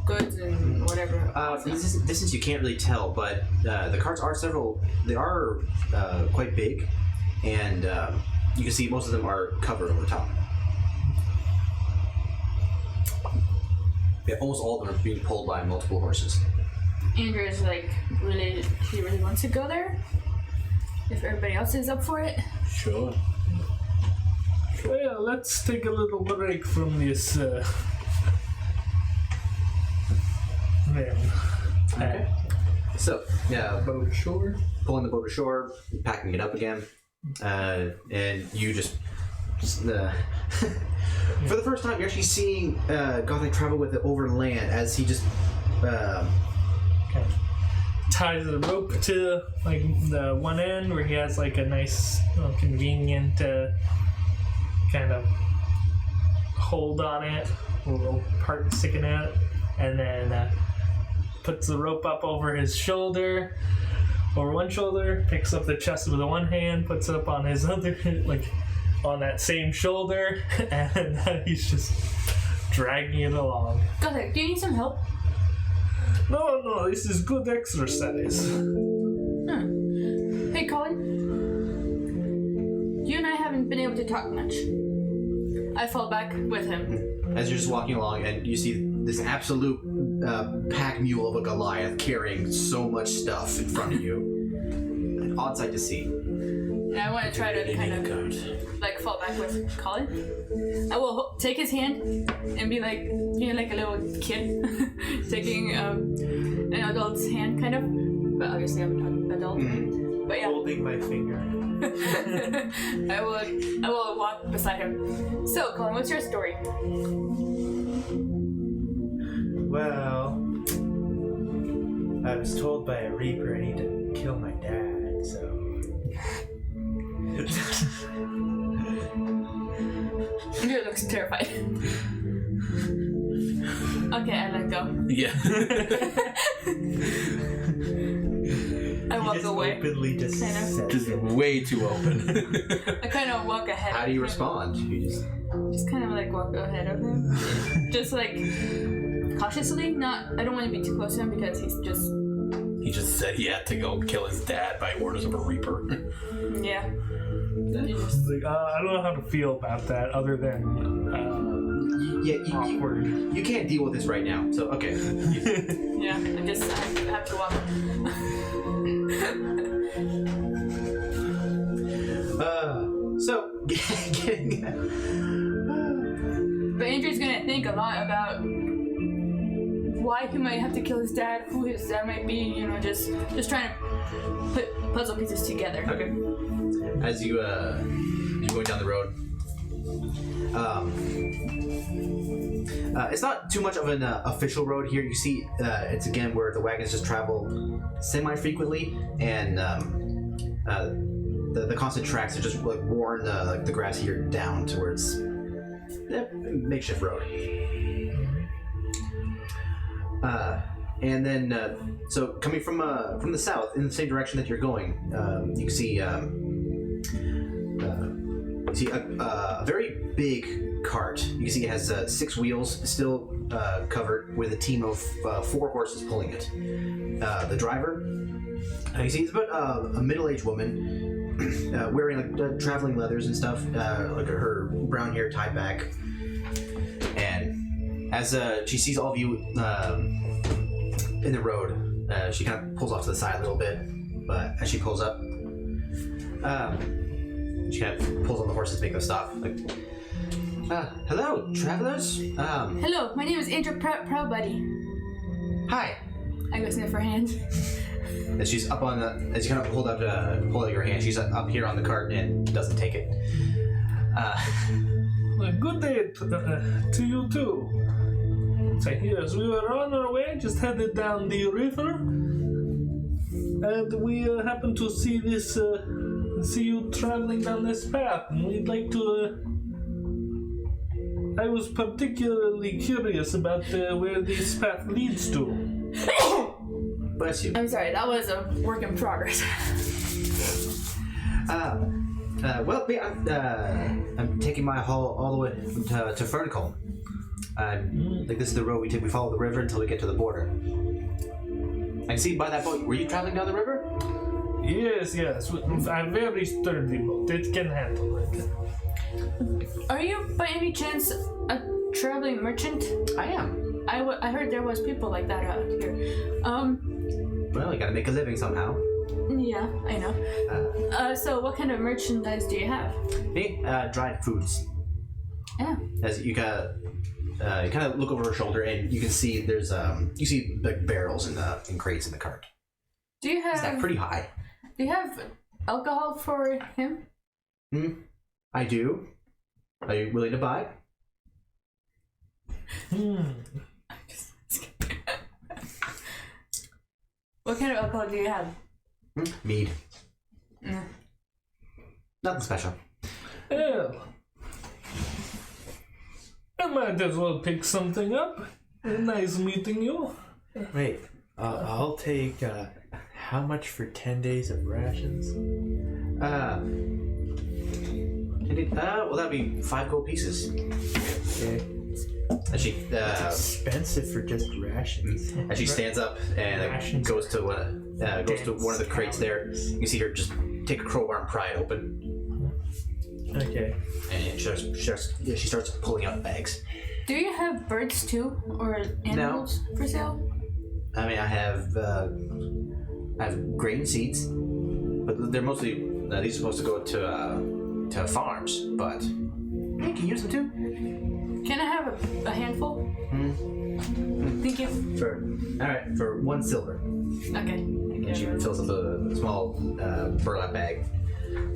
goods and whatever?
From this distance, you can't really tell, but the carts are several. They are quite big, and you can see most of them are covered over top. Yeah, almost all of them are being pulled by multiple horses.
Andrew's like he really wants to go there. If everybody else is up for it.
Sure.
Well, let's take a little break from this. Then.
Okay. So, yeah,
Boat ashore.
pulling the boat ashore, packing it up again, and you just for the first time, you're actually seeing Gothic travel with it over land as he just
Okay. Ties the rope to like the one end where he has like a nice, convenient kind of hold on it, a little part sticking out, and then puts the rope up over his shoulder, over one shoulder, picks up the chest with the one hand, puts it up on his other, like on that same shoulder, and he's just dragging it along.
Gothic, do you need some help?
No, this is good exercise.
Hey, Colin. You and I haven't been able to talk much. I fall back with him.
as you're just walking along, and you see this absolute pack mule of a Goliath carrying so much stuff in front of you. An odd sight to see.
And I want to try to kind of like fall back with Colin. I will take his hand and be like, like a little kid taking an adult's hand, kind of. But obviously, I'm an adult.
Mm-hmm.
But yeah,
Holding my finger.
I will walk beside him. So, Colin, what's your story?
Well, I was told by a reaper I need to kill my dad, so.
looks terrified. Okay, I let go.
Yeah.
I walk
Just
away.
openly just
Kind of.
said
Just
it.
way too open.
I kind of walk ahead.
How do you respond? You
Just kind of like walk ahead of him. Just like cautiously. Not. I don't want to be too close to him because he's just.
He just said he had to go kill his dad by orders of a reaper.
Yeah.
It's like, I don't know how to feel about that other than awkward.
you can't deal with this right now. So okay.
Yeah. I have to walk.
So getting.
But Andrew's gonna think a lot about why he might have to kill his dad, who his dad might be. You know, just trying to put puzzle pieces together.
Okay. As you're going down the road, it's not too much of an official road here. You see, it's again where the wagons just travel semi-frequently, and the constant tracks are just like worn like the grass here down to where it's makeshift road. And then, so coming from the south in the same direction that you're going, you can see a very big cart. You can see it has 6 wheels, still covered, with a team of 4 horses pulling it. The driver, you see, it's about a middle-aged woman wearing like traveling leathers and stuff, like her brown hair tied back. And as she sees all of you in the road, she kind of pulls off to the side a little bit. But as she pulls up, she kind of pulls on the horses to make them stop. Like, hello, travelers.
Hello, my name is Andrew Proudbuddy.
Hi.
I go sniff her hand.
As she's up on as you kind of hold out your hand, she's up here on the cart and doesn't take it.
Good day to you too. So yes, we were on our way, just headed down the river, and we happened to see you traveling down this path, and we'd like to. I was particularly curious about where this path leads to.
Bless you.
I'm sorry, that was a work in progress.
Well, I'm taking my haul all the way to Ferncombe. Like this is the road we take. We follow the river until we get to the border. I see by that boat. Were you traveling down the river?
Yes, I'm very sturdy boat. It can handle it.
Are you, by any chance, a traveling merchant?
I am.
I heard there was people like that out here.
Well, you gotta make a living somehow.
Yeah, I know. So what kind of merchandise do you have?
Hey, dried foods.
Yeah.
As you kind of look over her shoulder and you can see there's you see like barrels and crates in the cart.
Do you have?
Is that pretty high?
Do you have alcohol for him?
I do. Are you willing to buy?
What kind of alcohol do you have?
Mead.
Mm.
Nothing special.
Well, I might as well pick something up. Nice meeting you.
Wait, I'll take how much for 10 days of rations?
Well, that'd be 5 gold pieces.
Okay.
As she
Expensive for just rations.
as she stands up and goes to one of the crates there, you can see her just take a crowbar and pry it open.
Okay.
And she starts pulling out bags.
Do you have birds too, or animals for sale?
I mean, I have grain seeds, but they're mostly these are supposed to go to farms. But you can use them too.
Can I have a handful? Thank you.
For 1 silver.
Okay.
And she fills up a small burlap bag,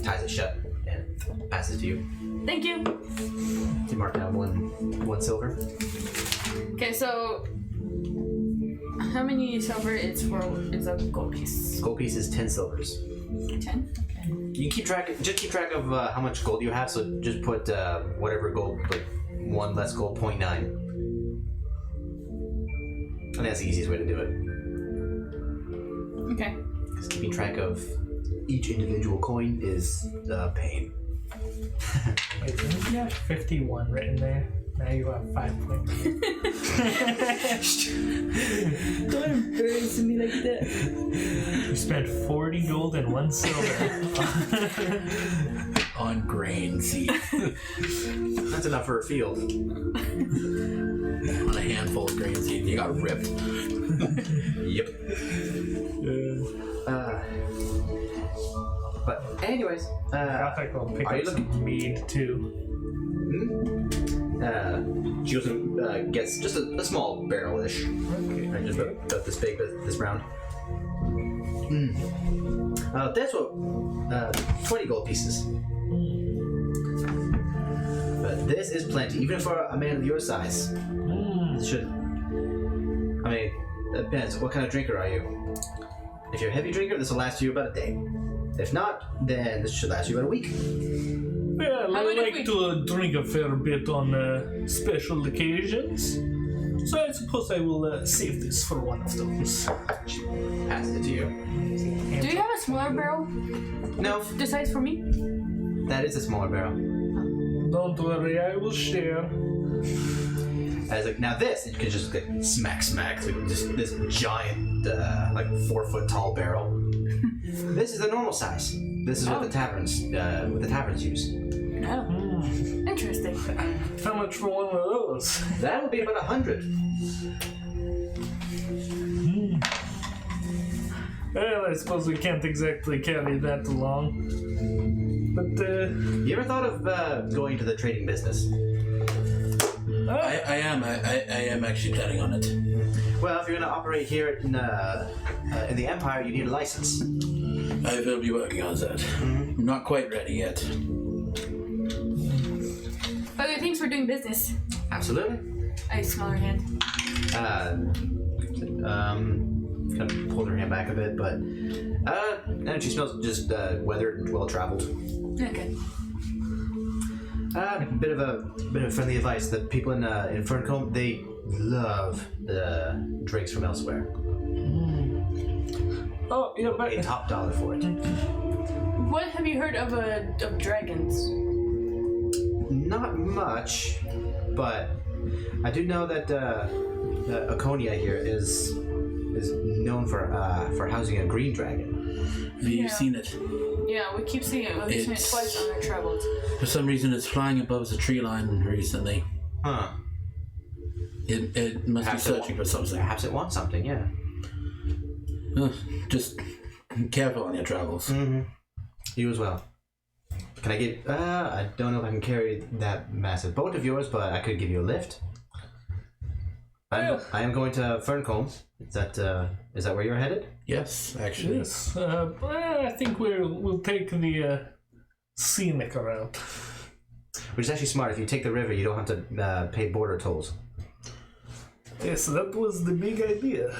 ties it shut, and passes it to you.
Thank you.
You mark down one silver.
Okay, so how many silver is a gold piece?
Gold piece is 10 silvers.
10. Okay.
You keep track of how much gold you have. So just put whatever gold, like 1 less gold, 0.9. I think that's the easiest way to do it.
Okay.
Because keeping track of each individual coin is a pain.
Wait, didn't you have 51 written there? Now you have 5 points.
Don't embarrass me like that.
You spent 40 gold and 1 silver.
On grain seed.
That's enough for a field.
On a handful of grain seed, you got ripped.
Yep. But anyways,
I think I'll pick
Are you
up some mead too.
she goes and gets just a small barrel-ish.
Okay.
Right, just about this big, but this round. That's what 20 gold pieces. But this is plenty, even for a man of your size. This should. I mean, it depends. What kind of drinker are you? If you're a heavy drinker, this will last you about a day. If not, then this should last you about a week.
Well, I
about if
like
we-
to drink a fair bit on special occasions. So I suppose I will save this for one of those.
Pass it to you.
Do you have a smaller barrel?
No,
The size for me?
that is a smaller barrel.
Don't worry, I will share.
As like now, this you can just like, smack, like, just this giant, like 4 foot tall barrel. This is the normal size. This is what the taverns use.
Oh. Interesting.
How much for one of those?
That would be about 100.
Well, I suppose we can't exactly carry that along. But,
You ever thought of going to the trading business?
I am actually planning on it.
Well, if you're going to operate here in the Empire, you need a license.
I will be working on that. I'm not quite ready yet.
Okay, thanks for doing business.
Absolutely.
I smell her hand.
Kind of pulled her hand back a bit, but and she smells just weathered and well traveled.
Okay.
Bit of friendly advice. The people in Ferncombe, they love the drinks from elsewhere.
oh, yeah, but
Pay top dollar for it.
What have you heard of dragons?
Not much, but I do know that Akonia here is known for housing a green dragon.
Have you
Yeah.
seen it?
Yeah, we keep seeing it. We've seen it
It's-
twice on our travels.
For some reason, it's flying above the tree line recently.
Huh?
It must
Perhaps
be searching for something.
Perhaps it wants something. Yeah.
Just be careful on your travels.
Mm-hmm. You as well. Can I get? I don't know if I can carry that massive boat of yours, but I could give you a lift. I am going to Ferncombe. Is that where you're headed?
Yes, actually.
yes, I think we'll take the scenic route.
Which is actually smart. If you take the river, you don't have to pay border tolls.
Yes, that was the big idea.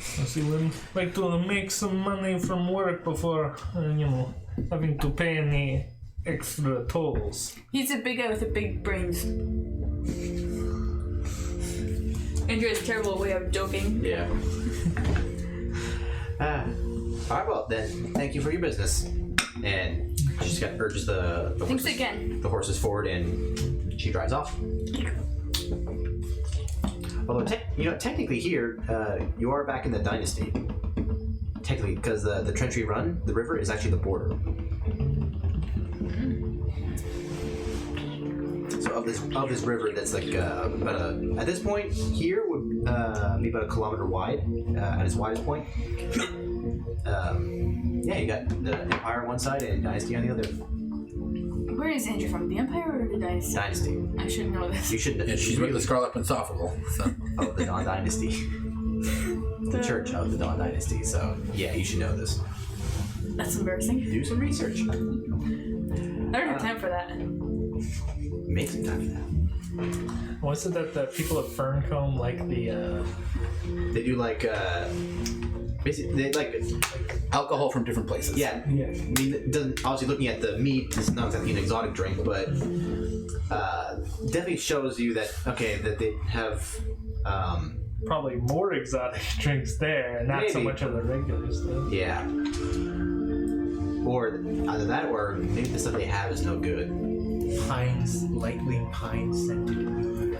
So we'd like to make some money from work before, having to pay any extra tolls.
He's a big guy with the big brains. Andrew's terrible way of joking.
Yeah. Alright, well then, thank you for your business. And she just kind of urges the
Thanks
horses,
again.
the horses forward, and she drives off. Although, technically here, you are back in the dynasty. Technically, because the Trentry Run, the river, is actually the border. So of this river, that's like about at this point here would be about a kilometer wide at its widest point. Yeah, you got the Empire on one side and Dynasty on the other.
Where is Andrew from? The Empire or the Dynasty?
Dynasty.
I should know this.
You should.
Yeah, she's with the Scarlet Insufferable. So.
Oh, the Dawn Dynasty. The Church of the Dawn Dynasty. So yeah, you should know this.
That's embarrassing.
Do some research.
I don't have time for that.
Make some time for that.
Was it that the people at Ferncombe like the
They do like basically they like
Alcohol from different places.
yeah. I mean, it doesn't obviously looking at the meat. It's not exactly an exotic drink, but definitely shows you that that they have
Probably more exotic drinks there, and not so
Maybe.
much of the regular stuff.
yeah, or either that or maybe the stuff they have is no good.
Lightly pine scented.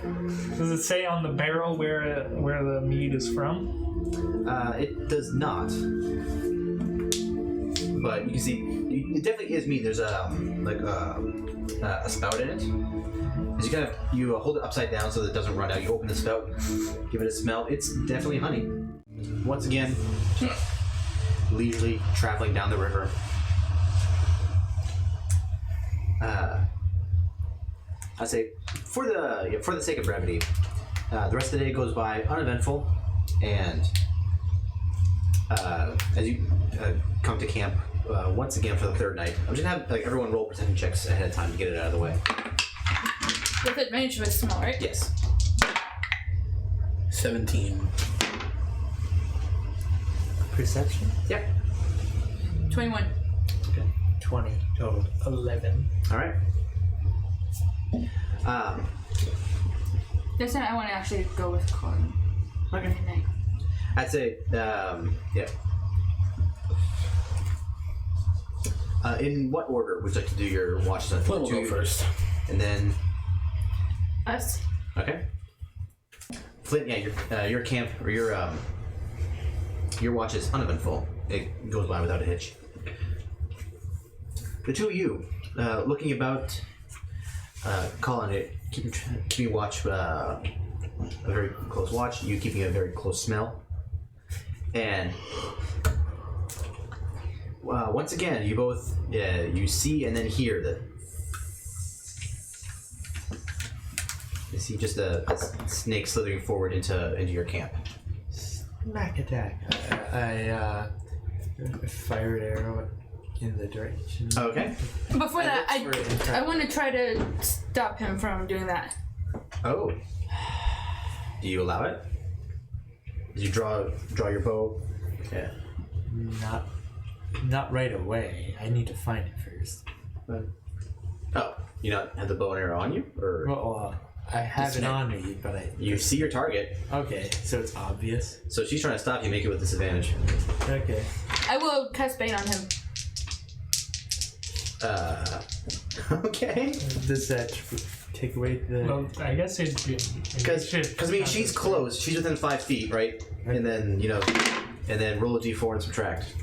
Does it say on the barrel where the mead is from?
It does not, but you can see it definitely is meat. There's a spout in it. As you hold it upside down so that it doesn't run out. You open the spout, give it a smell. It's definitely honey. Once again, leisurely traveling down the river. I say, for the sake of brevity, the rest of the day goes by uneventful, and as you come to camp once again for the third night, I'm just gonna have everyone roll perception checks ahead of time to get it out of the way.
With advantage with small, right?
Yes.
17.
Perception?
Yep.
21.
20 total.
11.
All right.
This time I want to actually go with corn.
Okay. I'd say, yeah. In what order would you like to do your watches? On
Flynn will go first.
And then,
Us?
okay. Flint, yeah, your camp or your watch is uneventful. It goes by without a hitch. The two of you, looking about, Colin, keeping watch, a very close watch. You keeping a very close smell, and once again, you both you see and then hear that. You see just a snake slithering forward into your camp.
Smack attack. I fired arrow in the direction.
Okay.
Before that,
I looked for it.
I want to try to stop him from doing that.
Oh. Do you allow it? Did you draw your bow? Yeah.
Not right away. I need to find it first.
Oh, you not have the bow and arrow on you, or
Well, I have
Just
it
make-
on me, but
you see your target?
Okay, so it's obvious.
So she's trying to stop you. Make it with disadvantage.
Okay.
I will cast Bane on him.
Okay.
Does that take away the?
Well, I guess it'd be...
Because I mean she's close. She's within 5 feet, right? And then and then roll a d4 and subtract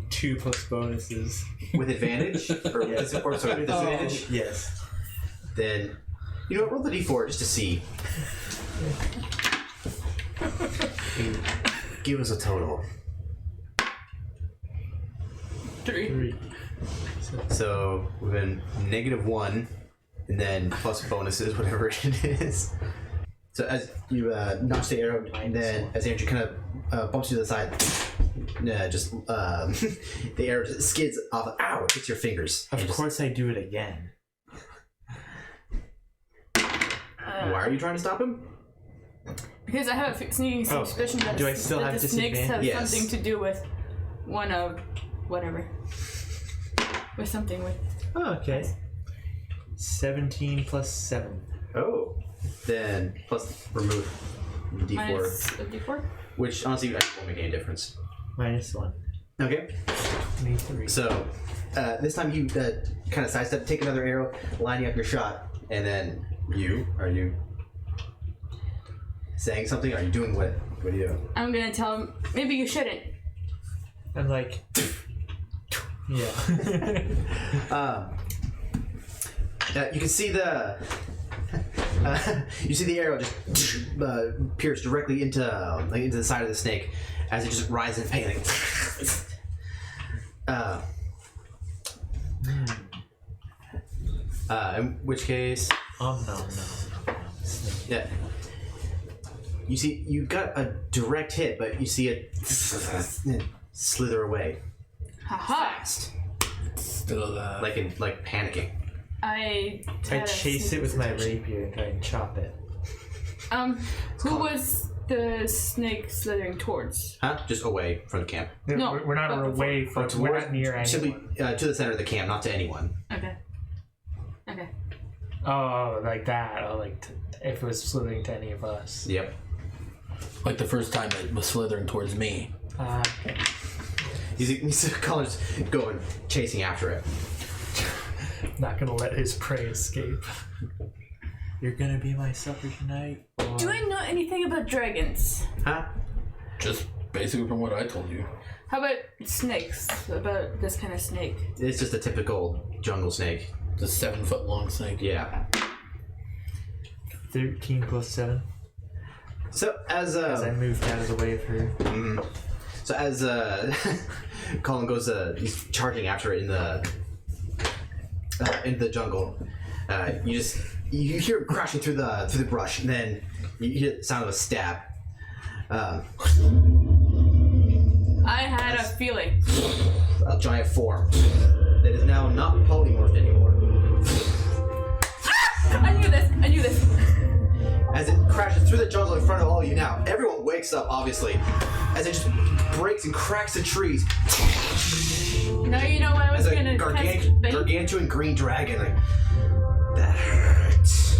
2 plus bonuses.
with advantage or
Yes.
or sorry, with disadvantage.
Yes.
Then roll the d4 just to see. Give us a total.
3.
3.
So we've been -1, and then plus bonuses, whatever it is. So as you notch the arrow, and then as Andrew kind of bumps you to the side, the arrow just skids off. Ow! It hits your fingers.
Of
And just-
course, I do it again.
Why are you trying to stop him?
Because I have a sneaking
Oh,
suspicion that,
do I still
that
have
the snakes have
disadvantage?
something to do with one of whatever. With something with.
Oh, okay. 17 plus 7.
Oh, then plus remove d4,
Minus a d4?
which honestly I won't make any difference.
-1.
Okay.
23.
So this time you kind of sidestep, take another arrow, lining up your shot, and then are you saying something? Are you doing what? What do you do?
I'm gonna tell him, maybe you shouldn't.
I'm like. Yeah.
You can see the arrow just pierce directly into the side of the snake as it just rises in pain. In which case,
No.
yeah, you got a direct hit, but you see it slither away
Haha!
fast,
Still alive.
like panicking.
I
chase it with my rapier and try and chop it.
Who was the snake slithering towards?
Huh? Just away from the camp.
No,
we're not
but
away from. We're not near anyone.
Simply to the center of the camp, not to anyone.
Okay. Okay.
Oh, like that. Oh, like if it was slithering to any of us.
Yep.
Like the first time it was slithering towards me.
Okay.
He's Colin's going, chasing after it.
Not gonna let his prey escape.
You're gonna be my supper tonight.
Do I know anything about dragons?
Huh?
Just basically from what I told you.
How about snakes? About this kind of snake?
It's just a typical jungle snake.
The 7-foot long snake.
Yeah.
13 plus 7.
So as
I moved out of the way of her.
So as Colin goes, he's charging after it in the jungle. You hear it crashing through the brush, and then you hear the sound of a stab.
I had a feeling.
A giant form that is now not polymorphed anymore.
I knew this.
As it crashes through the jungle in front of all of you now, everyone wakes up, obviously, as it just breaks and cracks the trees.
No, you know what I was
As a
gonna
gargantuan green dragon, like, that hurts.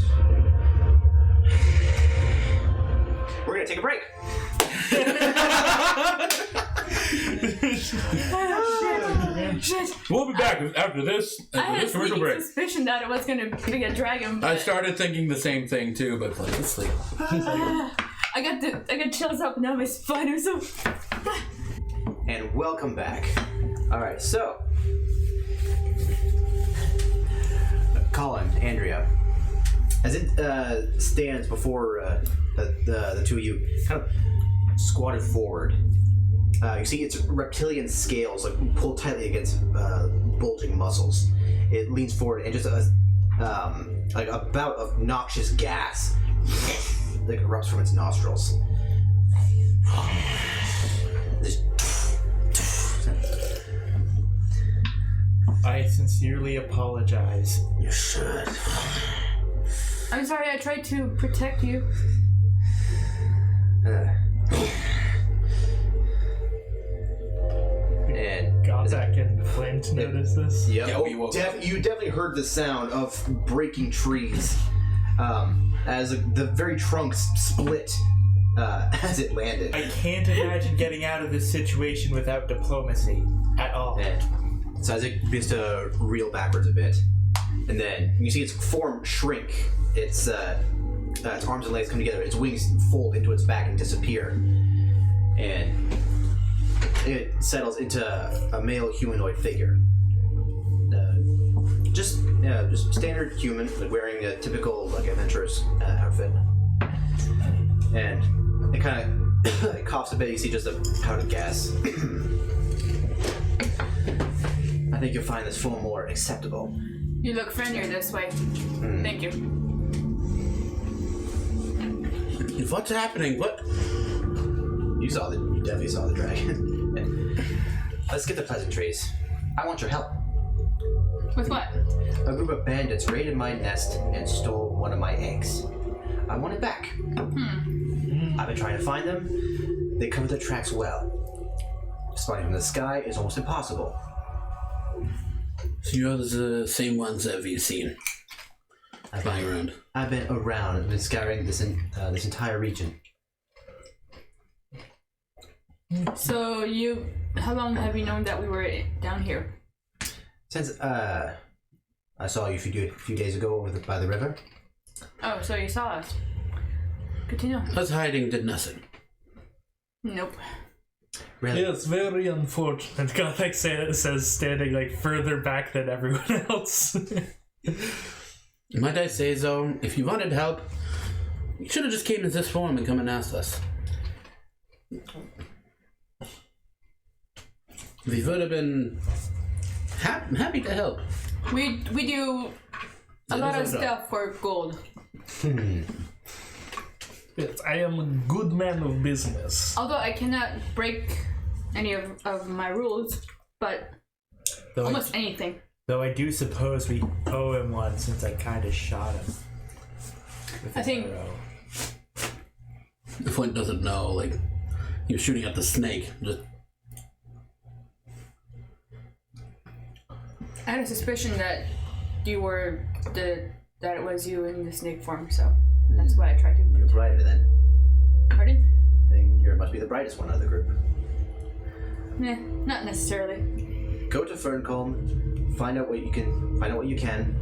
We're gonna take a break.
Shit.
We'll be back after this
I had a
commercial
sneaking
break.
suspicion that it was gonna be a dragon. But
I started thinking the same thing too, but like, let's sleep.
I got chills up now. My spine is so.
And welcome back. Alright, so Colin, Andrea, as it stands before the two of you, kind of squatted forward, you see its reptilian scales like pulled tightly against bulging muscles. It leans forward and just like a bout of noxious gas like erupts from its nostrils. This
I sincerely apologize.
You should.
I'm sorry. I tried to protect you.
And
Godzak and Flint notice this.
yep.
Yeah, we woke up.
You definitely heard the sound of breaking trees as the very trunks split as it landed.
I can't imagine getting out of this situation without diplomacy at all.
And so as it begins to reel backwards a bit, and then you see its form shrink. Its arms and legs come together. Its wings fold into its back and disappear, and it settles into a male humanoid figure. Just standard human, like wearing a typical like adventurous outfit, and it kind of it coughs a bit. You see just a pout of gas. I think you'll find this form more acceptable.
You look friendlier this way. Thank you.
What's happening? What?
You definitely saw the dragon. Let's get the pleasantries. I want your help.
With what?
A group of bandits raided my nest and stole one of my eggs. I want it back. I've been trying to find them. They cover their tracks well. Spotting from the sky is almost impossible.
So you're the same ones that we've seen flying around.
I've been around and been scouring this entire region.
So how long have you known that we were down here?
Since I saw you a few days ago by the river.
Oh, so you saw us. Good to know.
Us hiding did nothing.
Nope.
Really?
It's very unfortunate. Gothak says standing like further back than everyone else.
Might I say so? If you wanted help, you should have just came in this form and come and asked us. We would have been happy to help.
We do a lot of stuff for gold.
Yes, I am a good man of business.
Although I cannot break any of my rules, but almost anything.
Though I do suppose we owe him one since I kind of shot him. with
I
an
think-
arrow.
If one doesn't know, like, he was shooting at the snake. Just
I had a suspicion that you were the that it was you in the snake form, so that's why I tried to.
You're brighter then.
Pardon?
Then you must be the brightest one out of the group.
Nah, not necessarily.
Go to Ferncombe, find out what you can.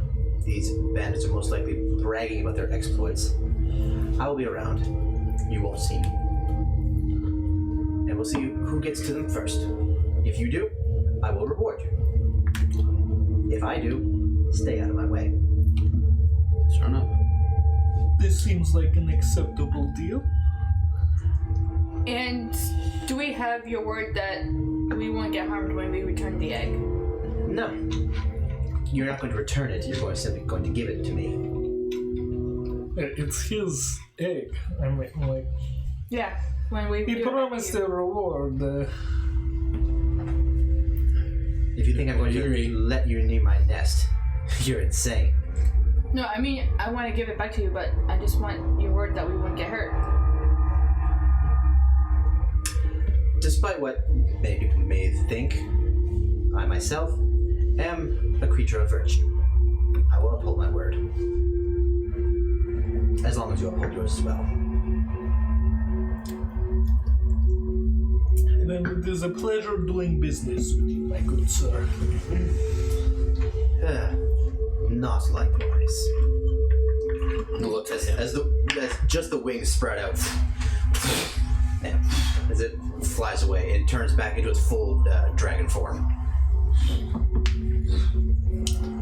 These bandits are most likely bragging about their exploits. I will be around. You won't see me. And we'll see who gets to them first. If you do, I will reward you. If I do, stay out of my way.
Sure enough.
This seems like an acceptable deal.
And do we have your word that we won't get harmed when we return the egg?
No. You're not going to return it. You're simply going to give it to me.
It's his egg. I mean, like,
Yeah, when we.
he
do it
promised
after
a reward.
If you think I'm going to let you near my nest, you're insane.
you. No, I mean I want to give it back to you, but I just want your word that we won't get hurt.
Despite what many people may think, I myself am a creature of virtue. I will uphold my word. As long as you uphold yours as well.
Then it is a pleasure doing business with you, my good sir.
Not likewise.
Look at him.
As just the wings spread out. And as it flies away and turns back into its full dragon form.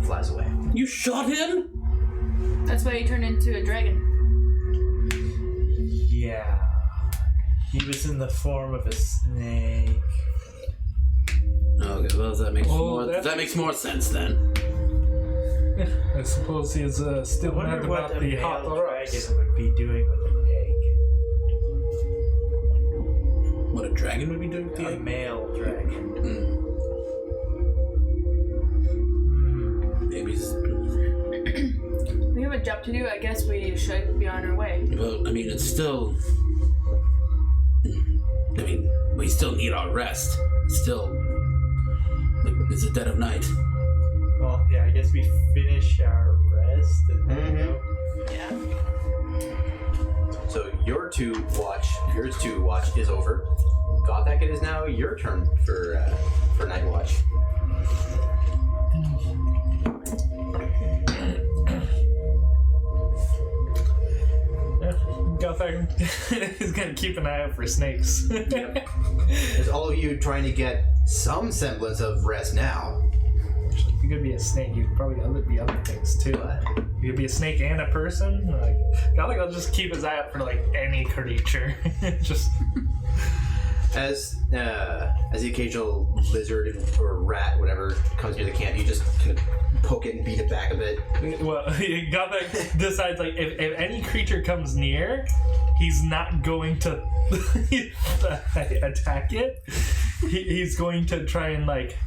Flies away.
You shot him?
That's why he turned into a dragon.
Yeah. He was in the form of a snake.
Okay, well that makes more sense then.
I suppose he's
I
still mad
wonder what
about
a
the hot
male
rocks.
dragon would be doing with an egg.
What a dragon would be doing with the
A
egg?
male dragon.
Maybe he's...
We have a job to do. I guess we should be on our way.
Well, I mean, it's still... I mean, we still need our rest. Still... It's the dead of night.
Well, yeah, I guess we finish our rest and then go.
Yeah.
So yours two watch is over. Gothak, it is now your turn for night watch.
Gotham is gonna keep an eye out for snakes.
There's all of you trying to get some semblance of rest now.
You could be a snake. You could probably be other things too. You could be a snake and a person. Like, Gotham will just keep his eye out for like any creature. Just
As the occasional lizard or rat, whatever, comes near the camp, you just kind of poke it and beat it back a bit.
well, Gotham decides like if any creature comes near, he's not going to attack it. He's going to try and like.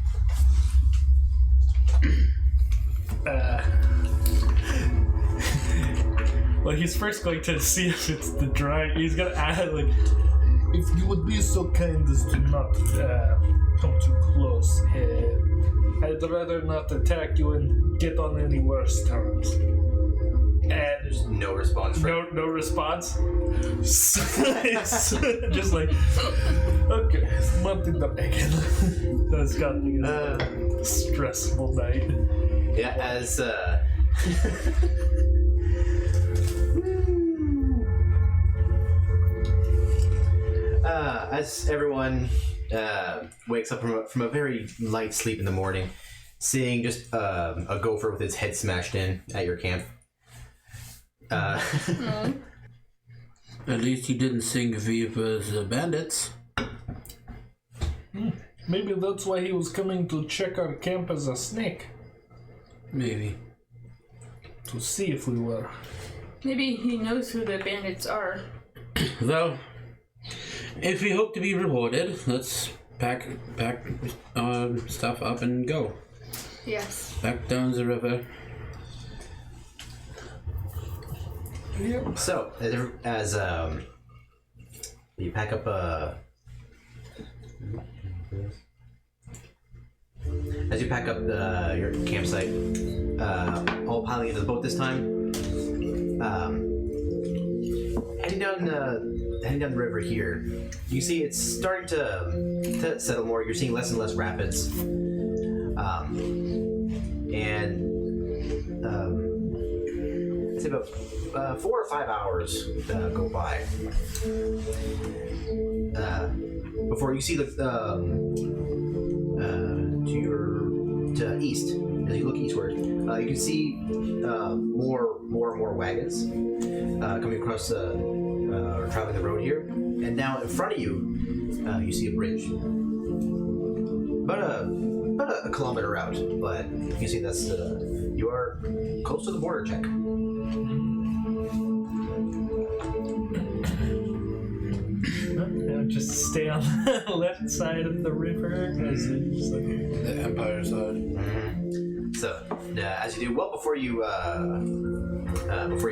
Well, he's first going to see if it's the dragon. He's gonna add like, if you would be so kind as to not come too close, I'd rather not attack you and get on any worse terms. And
There's no response from
no response. Just like, okay, monthing the bacon. That's got to be a stressful night.
Yeah, as as everyone wakes up from a very light sleep in the morning, seeing just a gopher with its head smashed in at your camp.
At least he didn't sing Viva's Bandits.
Maybe that's why he was coming to check our camp as a snake.
Maybe.
To see if we were.
Maybe he knows who the bandits are.
Well, if we hope to be rewarded, let's pack stuff up and go.
Yes.
Back down the river.
So as you pack up your campsite, all piling into the boat this time. Heading down the river here, you see it's starting to settle more. You're seeing less and less rapids, I'd say about 4 or 5 hours go by before you see the to east. As you look eastward, you can see more and more wagons coming across or traveling the road here. And now in front of you, you see a bridge, about a kilometer out. But you can see that's you are close to the border check.
Just stay on the left side of the river. Just like
The Empire side.
So, as you do, well before you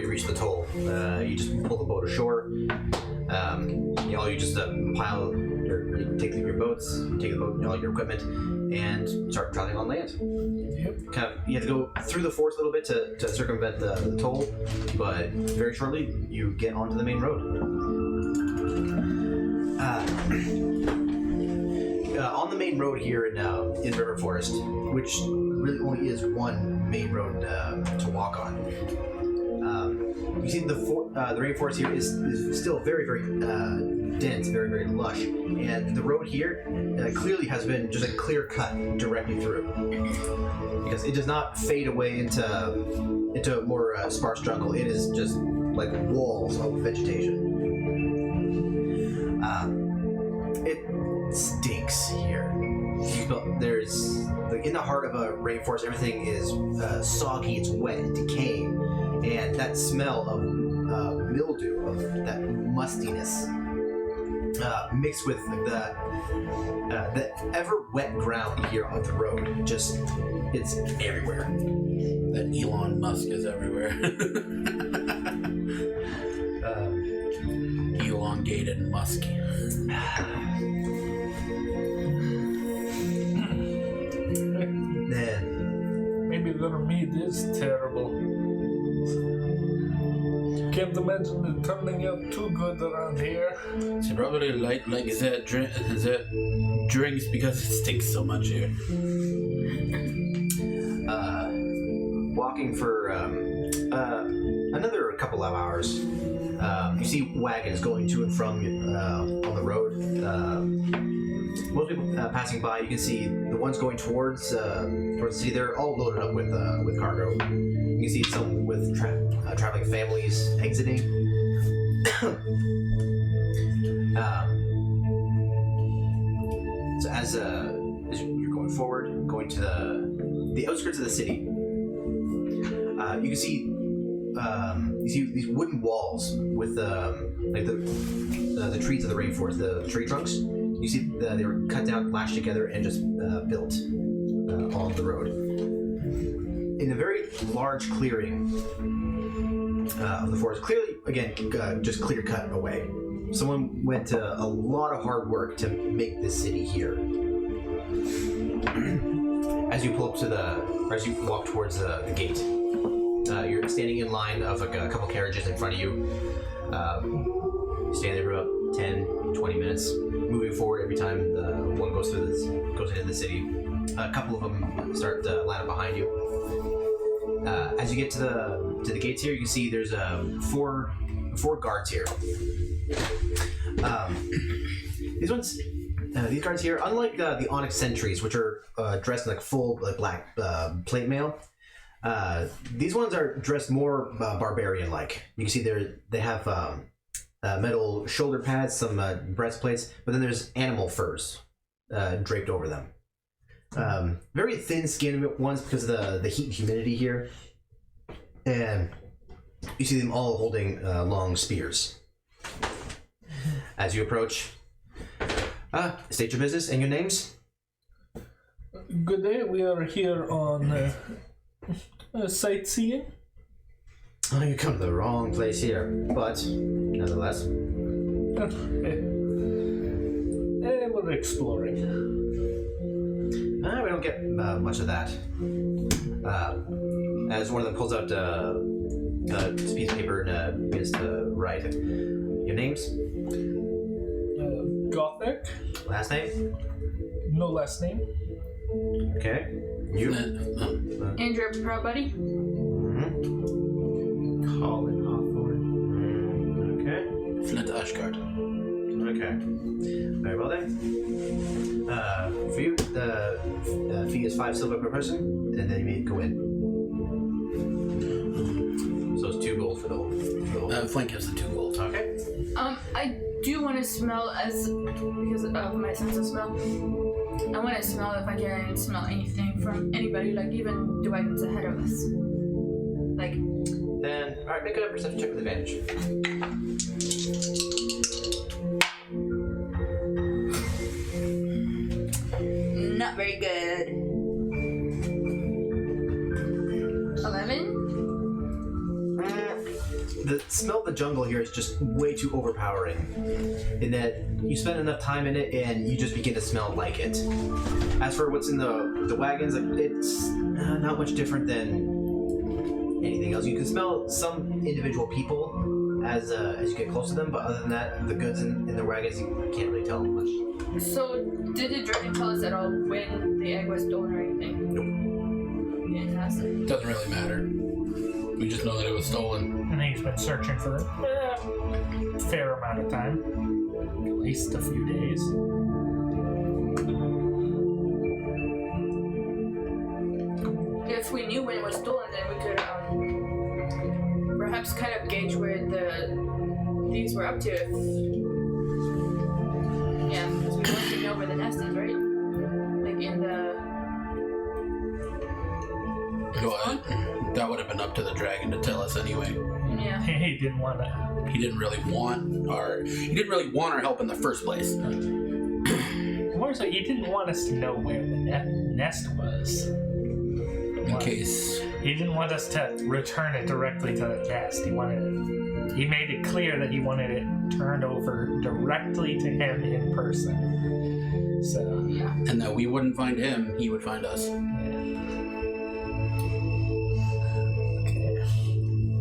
reach the toll, you just pull the boat ashore. You just pile, you take your boats, take the boat, and all your equipment, and start traveling on land.
Yep.
You have to go through the forest a little bit to circumvent the toll, but very shortly you get onto the main road. On the main road here in River Forest, which really only is one main road to walk on. You see the rainforest here is still very, very dense, very, very lush, and the road here clearly has been just a clear cut directly through, because it does not fade away into more sparse jungle. It is just like walls of vegetation. It stinks here. There's in the heart of a rainforest, everything is soggy, it's wet, and decaying, and that smell of mildew, of that mustiness, mixed with the ever wet ground here on the road, it's everywhere.
That Elon Musk is everywhere. Elongated musky.
maybe their meat is terrible. Can't imagine it turning out too good around here.
It's probably like is that drinks because it stinks so much here.
Walking for another couple of hours, you see wagons going to and from on the road. Most people passing by, you can see the ones going towards the city. They're all loaded up with cargo. You can see some with traveling families exiting. So as you're going forward, going to the outskirts of the city, you can see these wooden walls with the trees of the rainforest, the tree trunks. You see they were cut down, lashed together, and just built on the road. In a very large clearing of the forest, clearly, again, just clear cut away. Someone went to a lot of hard work to make this city here. As you pull up as you walk towards the gate, you're standing in line of a couple carriages in front of you. Stand there for about 10-20 minutes, moving forward every time the one goes into the city. A couple of them start lining behind you. As you get to the gates here, you can see there's four guards here. These guards here, unlike the Onyx sentries, which are dressed in like full black plate mail, these ones are dressed more barbarian-like. You can see they have metal shoulder pads, some breastplates, but then there's animal furs draped over them. Very thin-skinned ones because of the heat and humidity here, and you see them all holding long spears. As you approach, state your business and your names.
Good day, we are here on sightseeing.
Oh, you come to the wrong place here, but nonetheless.
We're exploring.
We don't get much of that. As one of them pulls out piece of paper and begins to write. Your names?
Gothic.
Last name?
No last name.
Okay. You?
Andrew, pro buddy.
Colin Hawthorne.
Okay.
Flint Ashgard.
Okay. Very well then. For you, the fee is 5 silver per person, and then you may go in. So it's 2 gold for the whole.
Flint gives the 2 gold.
Okay.
I do want to smell because of my sense of smell. I want to smell if I can smell anything from anybody, like even the wagons ahead of us. Like.
Then, alright, make a perception check with advantage.
Not very good. 11?
The smell of the jungle here is just way too overpowering. In that you spend enough time in it and you just begin to smell like it. As for what's in the wagons, like it's not much different than anything else. You can smell some individual people as you get close to them, but other than that, the goods in the wagons you can't really tell much.
So, did the dragon tell us at all when the egg was stolen or anything?
Nope.
Fantastic.
Doesn't really matter. We just know that it was stolen.
And he's been searching for a fair amount of time. At least a few days.
If we knew when it was stolen, then we could perhaps kind of gauge where the thieves were up to. Yeah, because we want to know where the nest is, right? Like in the.
That would have been up to the dragon to tell us anyway.
Yeah.
He didn't want to.
He didn't really want our help in the first place.
More so, he didn't want us to know where the nest was.
In case.
He didn't want us to return it directly to the nest. He made it clear that he wanted it turned over directly to him in person. So.
Yeah.
And that we wouldn't find him, he would find us.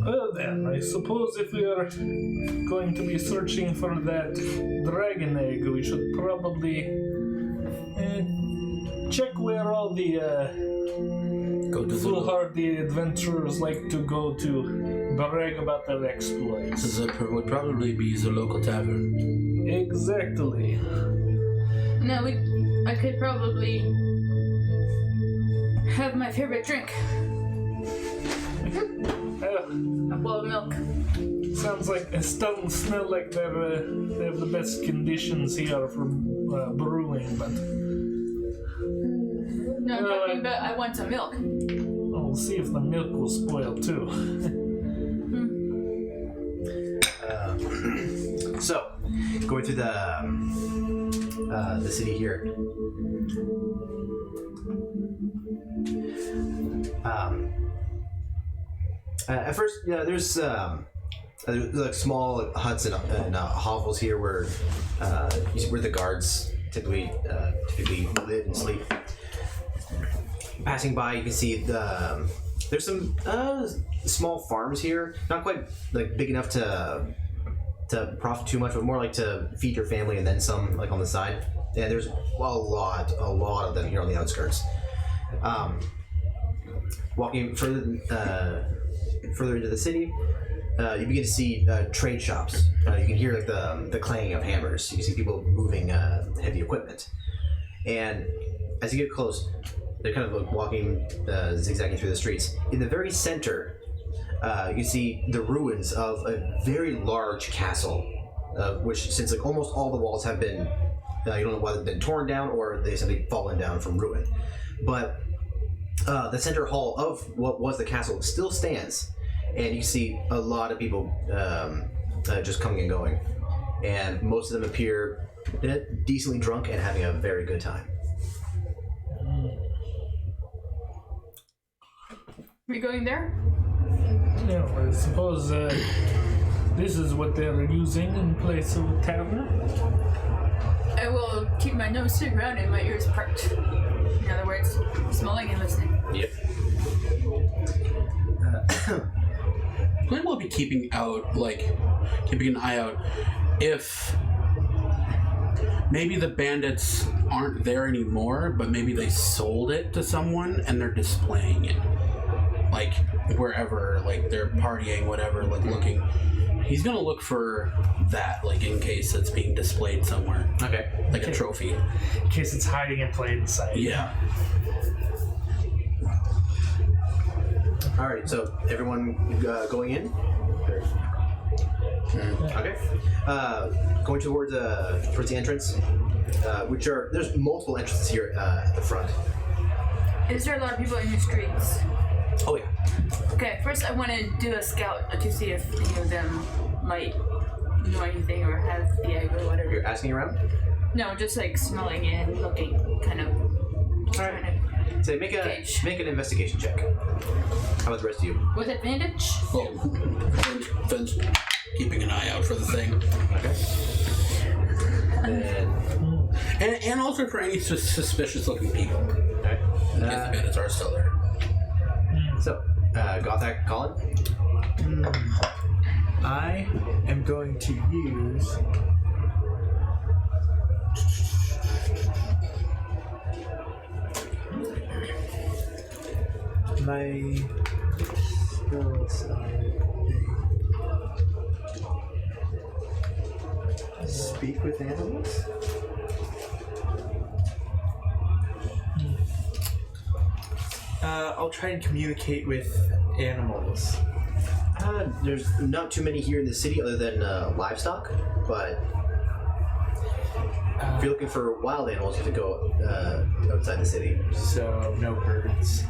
Well then, I suppose if we are going to be searching for that dragon egg, we should probably check where all the foolhardy adventurers like to go to brag about their exploits.
This would probably be the local tavern.
Exactly.
No, I could probably have my favorite drink. A bowl of milk.
Sounds like it doesn't smell like they have the best conditions here for brewing, but
No, I'm talking about I want some milk.
we'll see if the milk will spoil too.
So, going through the city here. At first, there's like small huts and hovels here where the guards typically live and sleep. Passing by, you can see there's some small farms here, not quite like big enough to profit too much, but more like to feed your family and then some, like on the side. And there's a lot of them here on the outskirts. Walking further into the city, you begin to see trade shops. You can hear like the clanging of hammers. You can see people moving heavy equipment. And as you get close, they're kind of like walking, zigzagging through the streets. In the very center, you can see the ruins of a very large castle, which since like almost all the walls have been, you don't know whether they've been torn down or they've simply fallen down from ruin. But the center hall of what was the castle still stands, and you see a lot of people just coming and going, and most of them appear decently drunk and having a very good time.
Are we going there?
Yeah, I suppose this is what they're using in place of a tavern.
I will keep my nose to the ground and my ears perked. In other words, smelling and listening.
Yep.
Flint will be keeping an eye out if maybe the bandits aren't there anymore, but maybe they sold it to someone and they're displaying it. Like, wherever, like, they're partying, whatever, like, looking. He's gonna look for that, like, in case it's being displayed somewhere.
Okay.
Like a trophy.
In case it's hiding in plain sight.
Yeah.
Alright, so everyone going in? Okay. Going towards the entrance, there's multiple entrances here at the front.
Is there a lot of people in the streets?
Oh, yeah.
Okay, first I want to do a scout to see if any of them might know anything or have the egg or whatever.
You're asking around?
No, just like smelling it and looking, kind of. Trying to
Say, make an investigation check. How about the rest of you?
with advantage?
Well, Finn's keeping an eye out for the thing.
Okay.
And also for any suspicious-looking people.
Alright.
In case the bandits are still there.
So, Gothak, Colin?
I am going to use my spell side. Speak with animals? I'll try and communicate with animals.
There's not too many here in the city other than livestock, but if you're looking for wild animals, you have to go outside the city.
So, no birds.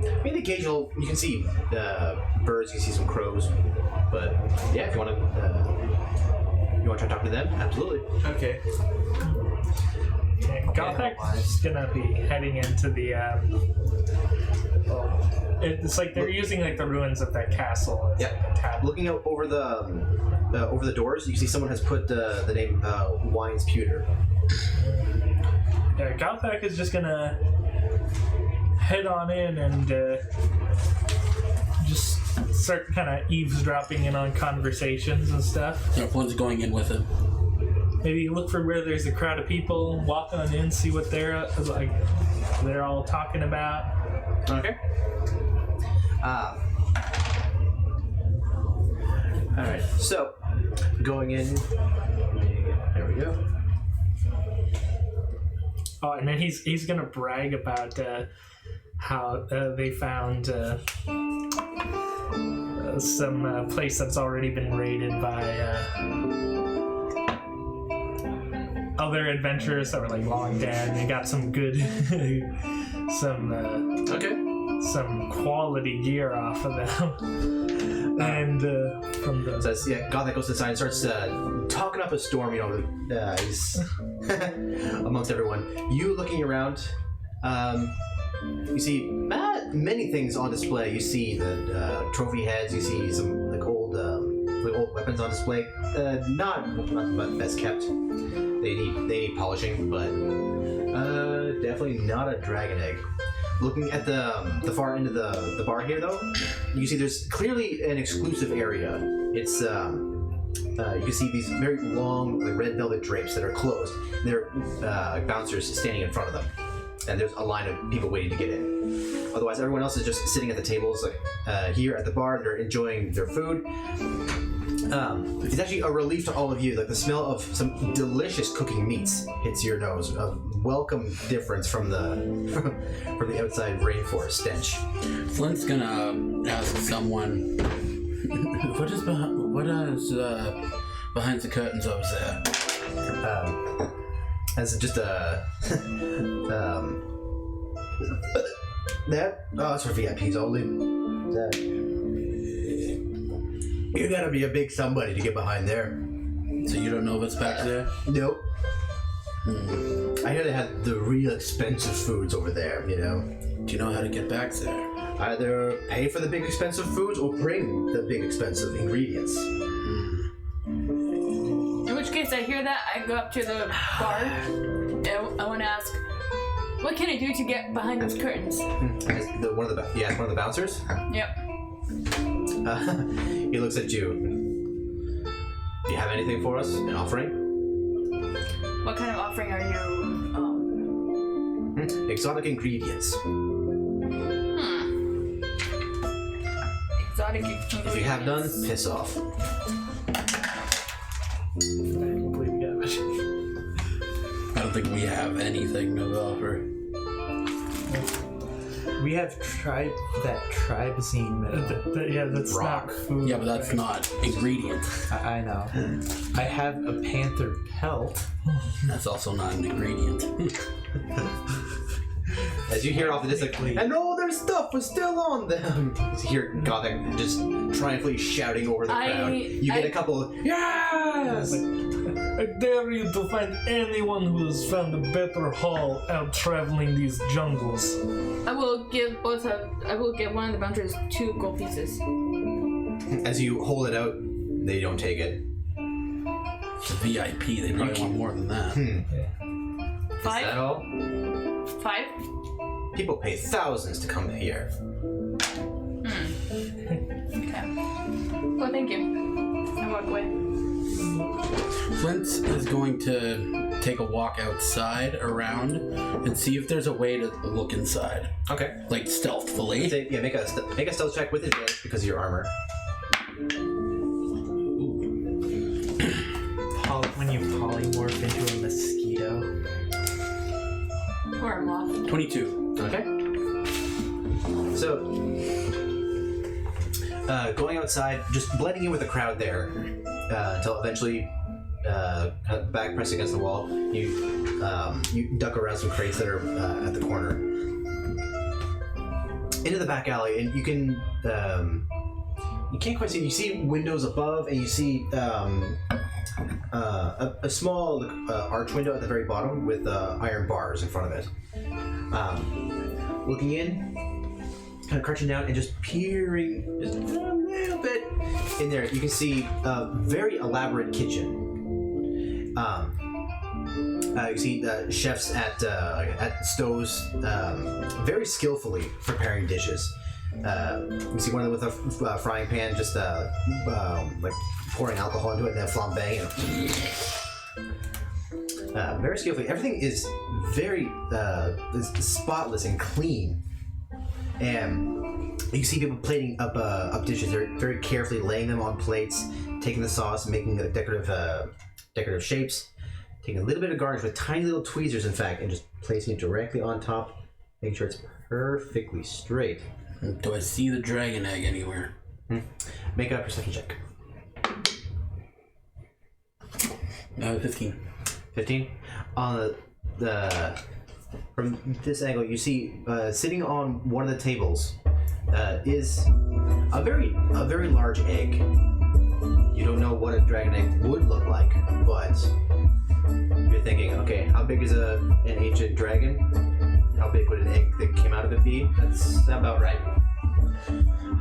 I mean, the occasional, you can see birds, you can see some crows, but yeah, if you want to try talking to them, absolutely.
Okay.
Gothak's gonna be heading into the. It's like they're using like the ruins of that castle. As,
Yeah.
like, a tab.
Looking out over the doors, you can see someone has put the name Wines Pewter.
Yeah, Gothak is just gonna head on in and just start kind of eavesdropping in on conversations and stuff.
If one's going in with him.
Maybe look for where there's a crowd of people, walk on in, see what they're all talking about.
Okay. Alright, so going in. There we go.
Oh, and then he's gonna brag about how they found some place that's already been raided by other adventurers that were like long dead. And they got some good, some quality gear off of them. And from the
So yeah, Gothak goes inside and starts talking up a storm, he's amongst everyone. You looking around, you see many things on display. You see the trophy heads, you see some old weapons on display. Not best kept. They need polishing, but definitely not a dragon egg. Looking at the far end of the bar here, though, you can see there's clearly an exclusive area. It's you can see these very long red velvet drapes that are closed. There are bouncers standing in front of them, and there's a line of people waiting to get in. Otherwise, everyone else is just sitting at the tables here at the bar. They're enjoying their food. It's actually a relief to all of you. Like the smell of some delicious cooking meats hits your nose. A welcome difference from the outside rainforest stench.
Flint's gonna ask someone, what is behind the curtains over there?
As just a that it's for VIPs only. You gotta be a big somebody to get behind there.
So you don't know if it's back there?
Nope. I hear they had the real expensive foods over there,
Do you know how to get back there?
Either pay for the big expensive foods or bring the big expensive ingredients.
In which case, I hear that, I go up to the bar, and I want to ask, what can I do to get behind those curtains?
One of the bouncers?
Yep.
He looks at you. Do you have anything for us? An offering?
What kind of offering are you?
Exotic ingredients.
Exotic ingredients.
If you have none, piss off.
I don't believe we got it.
I don't think we have anything to offer.
We have tribazine metal.
Yeah, that's
Rock.
not food.
Yeah, but that's not ingredient.
I know. I have a panther pelt.
That's also not an ingredient.
As you hear off the distance, and all their stuff was still on them. You hear Gothic just triumphantly shouting over the crowd. You get a couple, yes!
I dare you to find anyone who has found a better haul out traveling these jungles.
I will give one of the bouncers 2 gold pieces.
As you hold it out, they don't take it.
It's a VIP. They probably want more than that.
Is that all?
5?
People pay thousands to come here.
Okay. Well, thank you. I walk away.
Flint is going to take a walk outside around and see if there's a way to look inside.
Okay.
Like stealthily.
Yeah, make a stealth check with advantage because of your armor.
When you polymorph into a mosquito.
Or a moth.
22.
Okay. So, going outside, just blending in with the crowd there, until eventually, kind of back pressed against the wall, you duck around some crates that are at the corner, into the back alley, and you can, you can't quite see. You see windows above, and you see a small arch window at the very bottom with iron bars in front of it. Looking in, kind of crouching down and just peering just a little bit in there, you can see a very elaborate kitchen. You see chefs at stoves very skillfully preparing dishes. You see one of them with a frying pan, just like pouring alcohol into it and then flambéing. Very skillfully. Everything is very is spotless and clean. And you see people plating up dishes. They're very carefully laying them on plates, taking the sauce, making the decorative shapes, taking a little bit of garnish with tiny little tweezers, in fact, and just placing it directly on top, making sure it's perfectly straight.
Do I see the dragon egg anywhere?
Make a perception check.
15.
15. On the from this angle, you see sitting on one of the tables is a very large egg. You don't know what a dragon egg would look like, but you're thinking, okay, how big is an ancient dragon? How big would an egg that came out of it be? That's about right.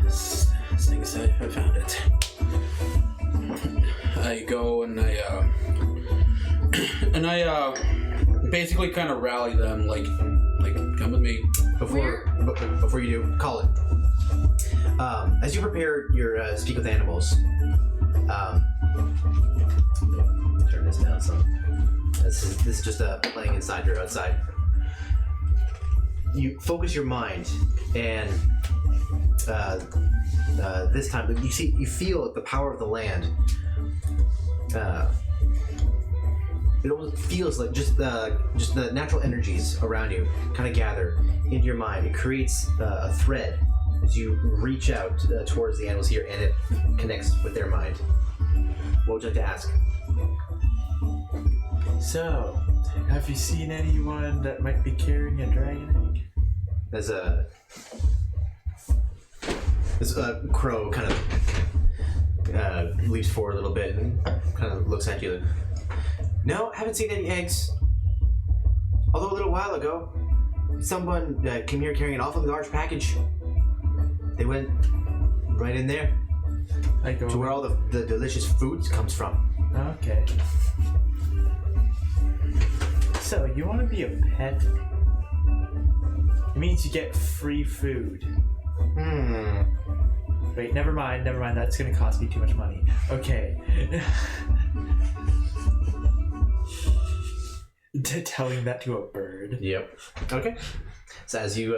This thing said I found it. I go and I basically kind of rally them, like come with me.
Before you do, Colin. As you prepare your speak with animals, turn this down some. This is just playing inside or outside. You focus your mind, and this time you feel the power of the land. It almost feels like just the natural energies around you kind of gather into your mind. It creates a thread as you reach out towards the animals here, and it connects with their mind. What would you like to ask?
So, have you seen anyone that might be carrying a dragon egg?
There's a crow kind of leaps forward a little bit and kind of looks at you. No, haven't seen any eggs. Although a little while ago, someone came here carrying an awfully large package. They went right in there to where all the delicious food comes from.
Okay. So, you want to be a pet? It means you get free food. Wait, never mind. That's gonna cost me too much money. Okay. Telling that to a bird.
Yep. Okay. So as you,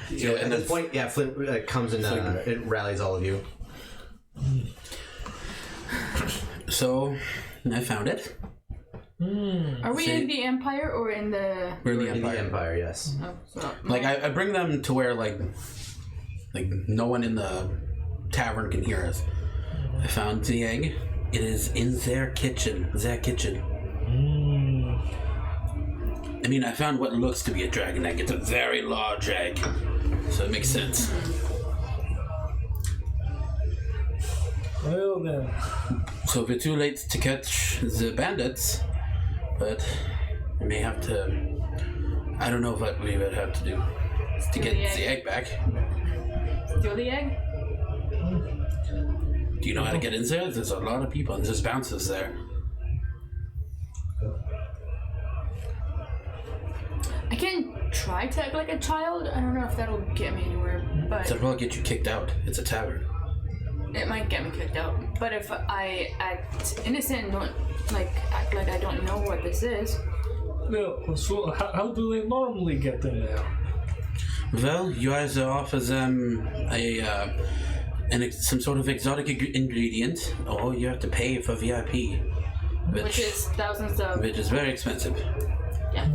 Yeah,
at this point, Flint comes and it rallies all of you.
So, I found it.
Are we in the Empire or in the?
We're in the
In
Empire.
the Empire, yes.
Oh, so,
Like I bring them to where like no one in the tavern can hear us. I found the egg. It is in their kitchen. I mean, I found what looks to be a dragon egg. It's a very large egg, so it makes sense.
Well then.
So we're too late to catch the bandits, but we may have to. I don't know what we would have to do to get the egg back.
Steal the egg?
Do you know how to get in there? There's a lot of people, and there's bouncers there.
I can try to act like a child. I don't know if that'll get me anywhere, but
That'll probably get you kicked out. It's a tavern.
it might get me kicked out. But if I act innocent and don't act like I don't know what this is,
No, so how do they normally get in there?
Well, you either offer them some sort of exotic ingredient, or you have to pay for VIP,
which is thousands of.
which is very expensive.
Yeah.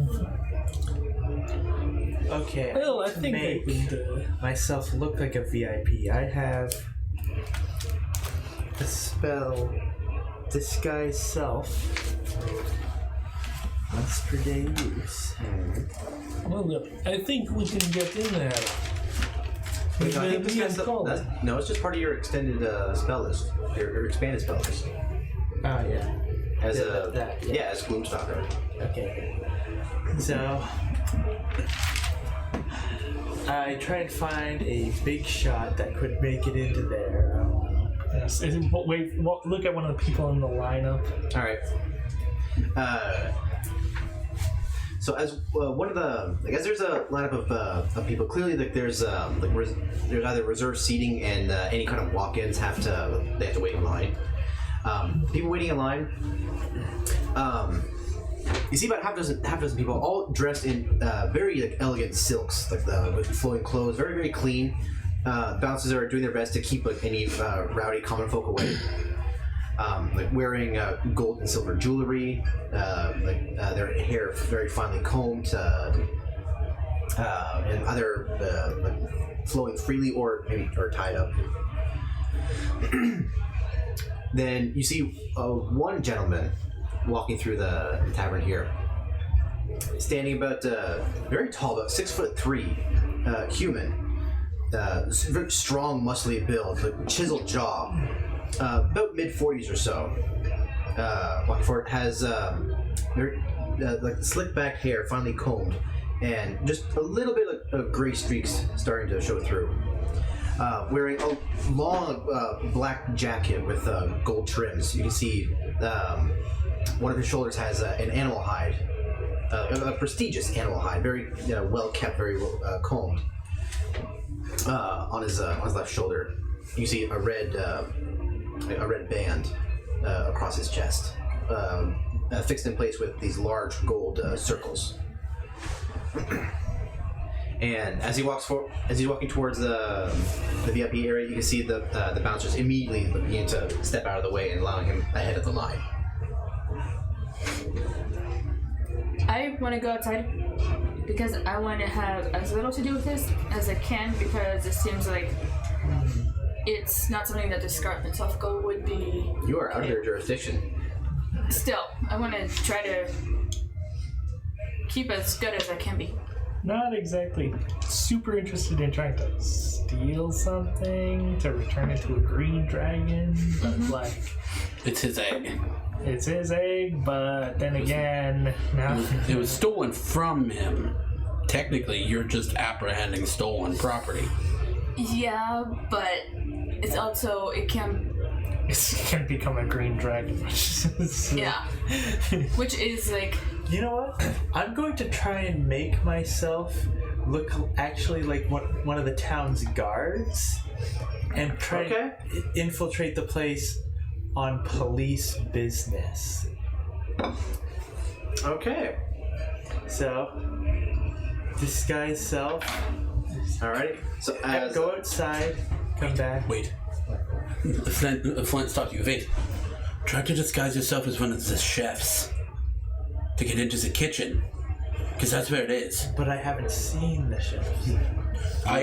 Okay.
Well, I
to
think they
make
would.
myself look like a VIP. I have the spell Disguise Self. Once per day use.
Well, I think we can get in there.
Wait, no, I think this
Me
guy's
and Colin.
no, it's just part of your extended spell list. Your expanded spell list.
Oh, yeah.
As
Yeah.
as Gloomstalker.
Okay. So, I try and find a big shot that could make it into there.
Yes. Wait, look at one of the people in the lineup.
All right. So as one of the, I guess there's a lineup of people. Clearly, there's there's either reserved seating and any kind of walk-ins they have to wait in line. People waiting in line. You see about half dozen people, all dressed in very elegant silks, with flowing clothes, very very clean. Bouncers are doing their best to keep any rowdy common folk away. Wearing gold and silver jewelry, their hair very finely combed, and either flowing freely or tied up. Then you see one gentleman walking through the tavern here, standing about very tall, about 6'3", human, very strong, muscly build, chiseled jaw. About mid-40s or so. Walking forward, has very slick back hair, finely combed, and just a little bit of gray streaks starting to show through. Wearing a long black jacket with gold trims. You can see one of his shoulders has an animal hide, a prestigious animal hide, very well kept, very combed. On his left shoulder, you see a red band across his chest, fixed in place with these large gold circles. And as he's walking towards the VIP area, you can see the bouncers immediately begin to step out of the way and allowing him ahead of the line.
I want to go outside because I want to have as little to do with this as I can, because it seems like it's not something that the Scarlet and Suffolk would be.
You are out of their jurisdiction.
Still, I want to try to keep as good as I can be.
Not exactly super interested in trying to steal something to return it to a green dragon, but
It's his egg.
it's his egg. But then again, now
It was stolen from him. Technically, you're just apprehending stolen property.
Yeah, but it's also it can.
it's gonna become a green dragon.
Yeah, which is like.
You know what? I'm going to try and make myself look actually like one of the town's guards and try to infiltrate the place on police business.
Okay.
So, disguise self.
Alrighty. So as
Go outside, come back.
Wait. Flint stopped you. Wait. Try to disguise yourself as one of the chefs to get into the kitchen, because that's where it is.
But I haven't seen the chefs.
I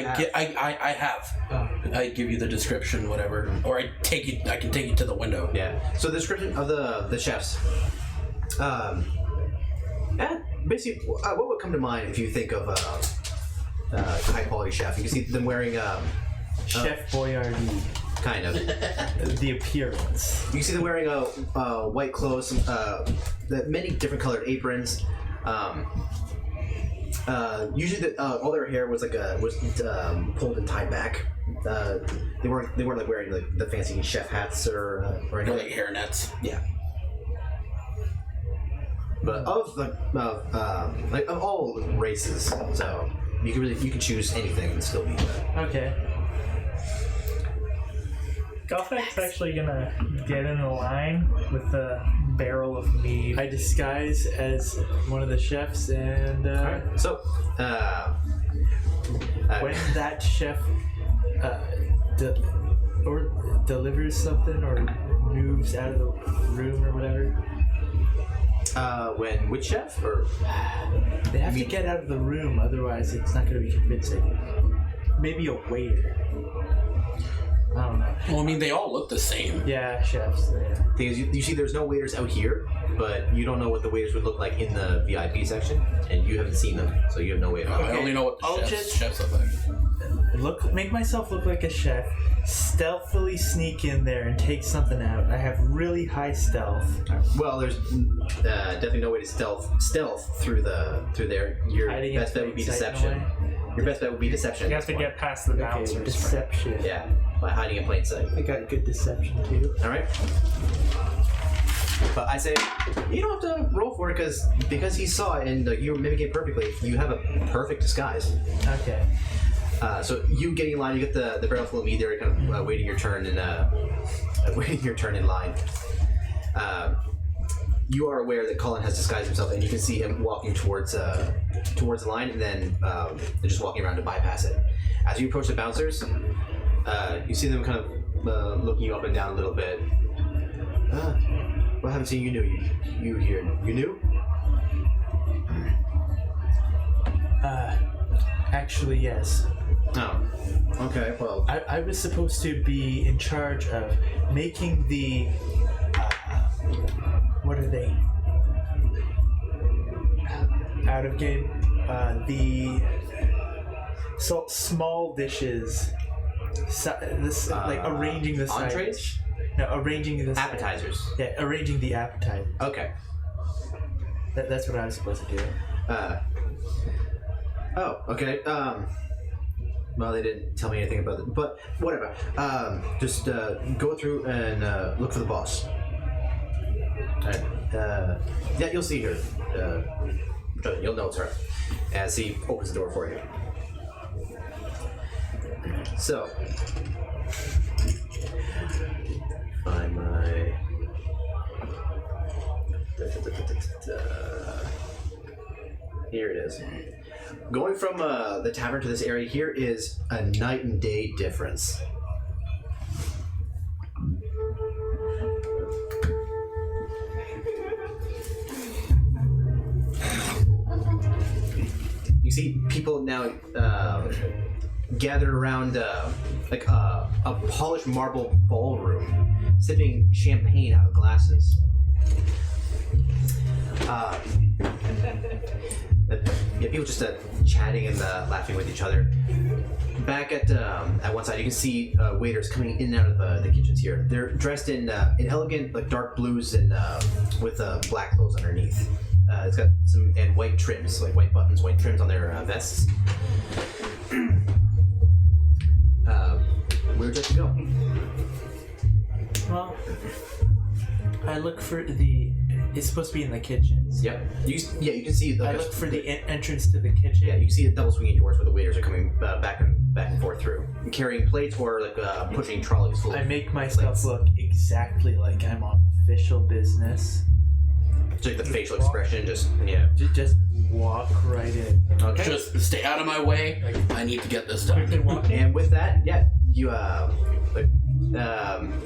have.
Oh.
I give you the description, whatever, or I can take you to the window.
Yeah. So the description of the chefs. Basically, what would come to mind if you think of high quality chef? You can see them wearing
Chef Boyardee.
kind of.
The appearance.
You can see them wearing white clothes, many different colored aprons. Usually, all their hair was pulled and tied back. They weren't like wearing like the fancy chef hats or
Or
anything.
like hairnets.
Yeah. But of all races, so you can choose anything and still be good.
Okay.
Gothak's actually gonna get in the line with a barrel of mead.
I disguise as one of the chefs, and
Alright. So
when that chef delivers something or moves out of the room or whatever,
when which chef or
they have to get out of the room, otherwise it's not going to be convincing. Maybe a waiter. I don't know.
Well, I mean, they all look the same.
Yeah, chefs. Yeah.
thing is, you see there's no waiters out here, but you don't know what the waiters would look like in the VIP section, and you haven't seen them, so you have no way of knowing.
I only know what
I'll
the
just-
chefs look like.
Make myself look like a chef, stealthily sneak in there and take something out. I have really high stealth.
Well, there's definitely no way to stealth through there. Your
Hiding
best bet would be
in plain sight,
deception.
in a way.
Your best bet would be deception.
You have to get past the
Okay,
bouncers.
deception.
Yeah, by hiding in plain sight.
I got good deception too.
All right. But I say you don't have to roll for it because he saw it and you were mimicking it perfectly. You have a perfect disguise.
Okay.
So you getting in line, you get the barrel full of meat there, kind of waiting your turn in line. You are aware that Colin has disguised himself, and you can see him walking towards the line, and then just walking around to bypass it. As you approach the bouncers, you see them kind of looking you up and down a little bit. Well, I haven't seen you new. You here? You new?
Actually, yes.
Oh. Okay. Well.
I was supposed to be in charge of making the what are they? Out of game. The small dishes. Arranging the side
entrees?
dish. No, arranging the
Appetizers.
Yeah, arranging the appetizer.
Okay.
That's what I was supposed to do.
Okay. Well, they didn't tell me anything about it, but whatever. Just go through and look for the boss. Alright. Yeah, you'll see her. You'll know it's her as he opens the door for you. So, find my. Here it is. Going from the tavern to this area here is a night and day difference. You see people now gathered around a polished marble ballroom, sipping champagne out of glasses. People just chatting and laughing with each other. Back at one side, you can see waiters coming in and out of the kitchens here. They're dressed in elegant, like dark blues and with black clothes underneath. It's got some and white trims, like white buttons, white trims on their vests. Where would you like to go?
Well, I look for the It's supposed to be in the kitchens.
Yep. You can see.
I look for the entrance to the kitchen.
Yeah, you can see the double swinging doors where the waiters are coming back and forth through, carrying plates or like pushing trolleys full.
I make myself look exactly like I'm on official business.
Just the facial expression, just
Just walk right in.
Okay.
Just stay out of my way. I need to get this done.
Quickly walk in.
And with that, you
It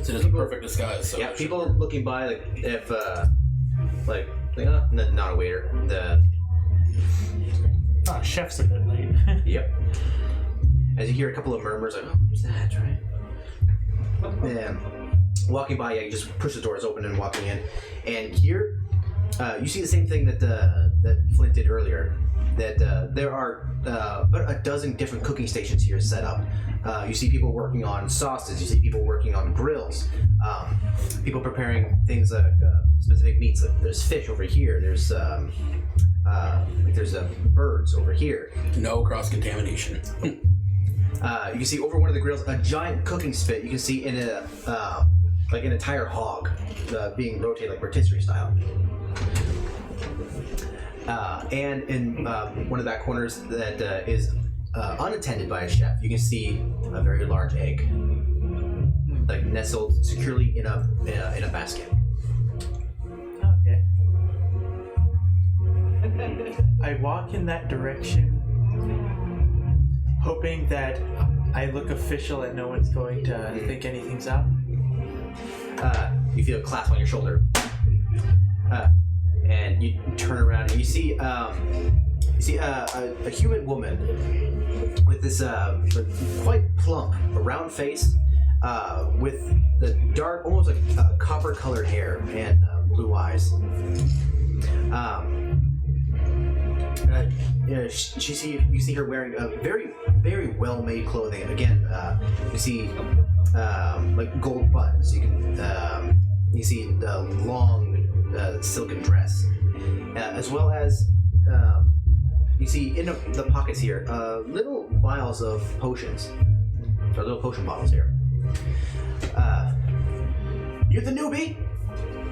is a perfect disguise. So
yeah, people looking by, like if not a waiter.
Chef's a bit late.
Yep. As you hear a couple of murmurs, like, oh, who's that, right? And walking by, you just push the doors open and walking in, and here you see the same thing that Flint did earlier. That there are about a dozen different cooking stations here set up. You see people working on sauces. You see people working on grills. People preparing things like specific meats. Like there's fish over here. There's birds over here.
no cross contamination.
You can see over one of the grills a giant cooking spit. You can see in like an entire hog being rotated like rotisserie style. And in one of the back corners that is unattended by a chef, you can see a very large egg, like nestled securely in a basket.
Okay. I walk in that direction, hoping that I look official and no one's going to think anything's up.
You feel a clasp on your shoulder, and you turn around and you see a human woman with this quite plump, round face, with the dark, almost like copper-colored hair and blue eyes. You see her wearing very, very well-made clothing. Again, you see like gold buttons. You see the long silken dress, as well as you see in the pockets here little vials of potions, or little potion bottles here. You're the newbie?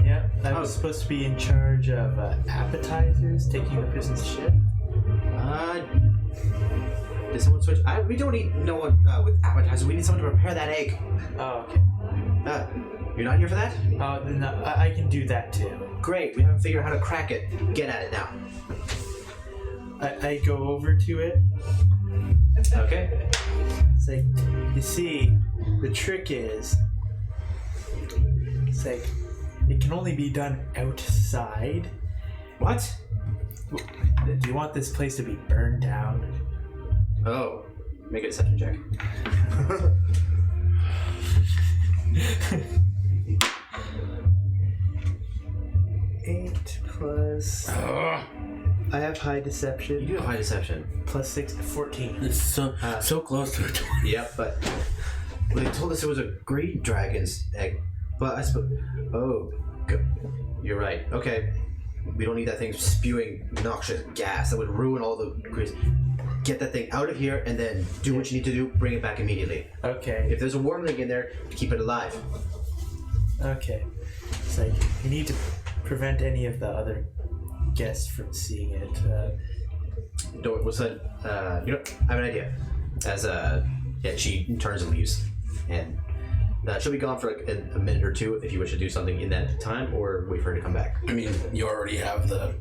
Yeah, I was supposed to be in charge of appetizers, taking the person's shift.
Did someone switch? We don't need no one with appetizers. We need someone to prepare that egg.
Oh, okay.
You're not here for that?
Then I can do that too.
Great. We haven't figured out how to crack it. Get at it now.
I go over to it.
Okay.
It's like, you see, the trick is, it's like, it can only be done outside.
What?
Do you want this place to be burned down?
Oh. Make a deception check.
8 plus... I have high deception.
You do have high deception.
Plus 6, 14.
It's so close to a 20.
Yep, but they told us it was a great dragon's egg. But I suppose... Oh. You're right. Okay. We don't need that thing spewing noxious gas. That would ruin all the grease. Get that thing out of here and then do what you need to do. Bring it back immediately.
Okay.
If there's a wormling in there, keep it alive.
Okay. It's like, you need to prevent any of the other guests from seeing it.
Don't. What's that? I have an idea. As she turns and leaves, and she'll be gone for like a minute or two if you wish to do something in that time, or wait for her to come back.
I mean, you already have the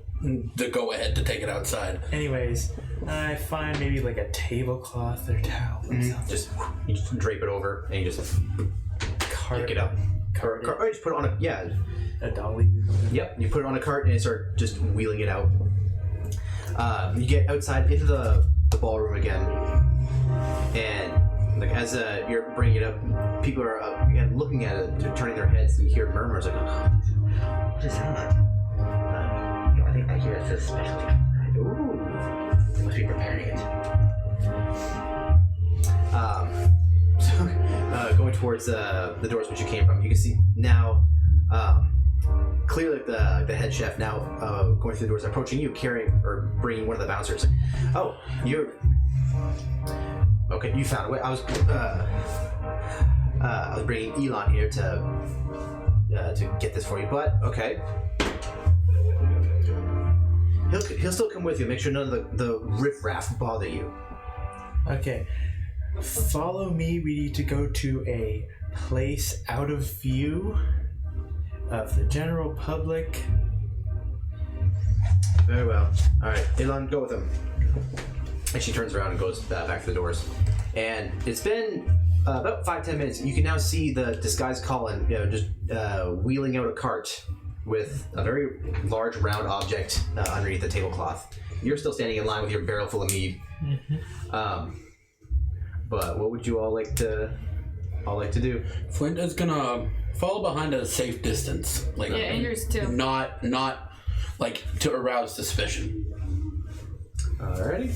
go ahead to take it outside.
Anyways, I find maybe like a tablecloth or towel or something.
You just drape it over and you just pick it up. Or you just put it on a
a dolly.
Yep, you put it on a cart and you start just wheeling it out. You get outside into the ballroom again, and like as you're bringing it up, people are again looking at it, turning their heads. And you hear murmurs like, "What is that?" I think I hear it's a specialty. Ooh, they must be preparing it. Going towards the doors which you came from, you can see now. Clearly, the head chef now going through the doors, approaching you, carrying or bringing one of the bouncers. Oh, you're okay. You found a way. I was bringing Elon here to get this for you, but okay. He'll still come with you. Make sure none of the riffraff bother you.
Okay. Follow me. We need to go to a place out of view of the general public.
Very well. All right, Elon, go with him. And she turns around and goes back to the doors. And it's been about 5-10 minutes. You can now see the disguised Colin, just wheeling out a cart with a very large round object underneath the tablecloth. You're still standing in line with your barrel full of mead. Mm-hmm. But what would you all like to do?
Flint is gonna follow behind at a safe distance, like
and yours too.
Not like to arouse suspicion.
Alrighty.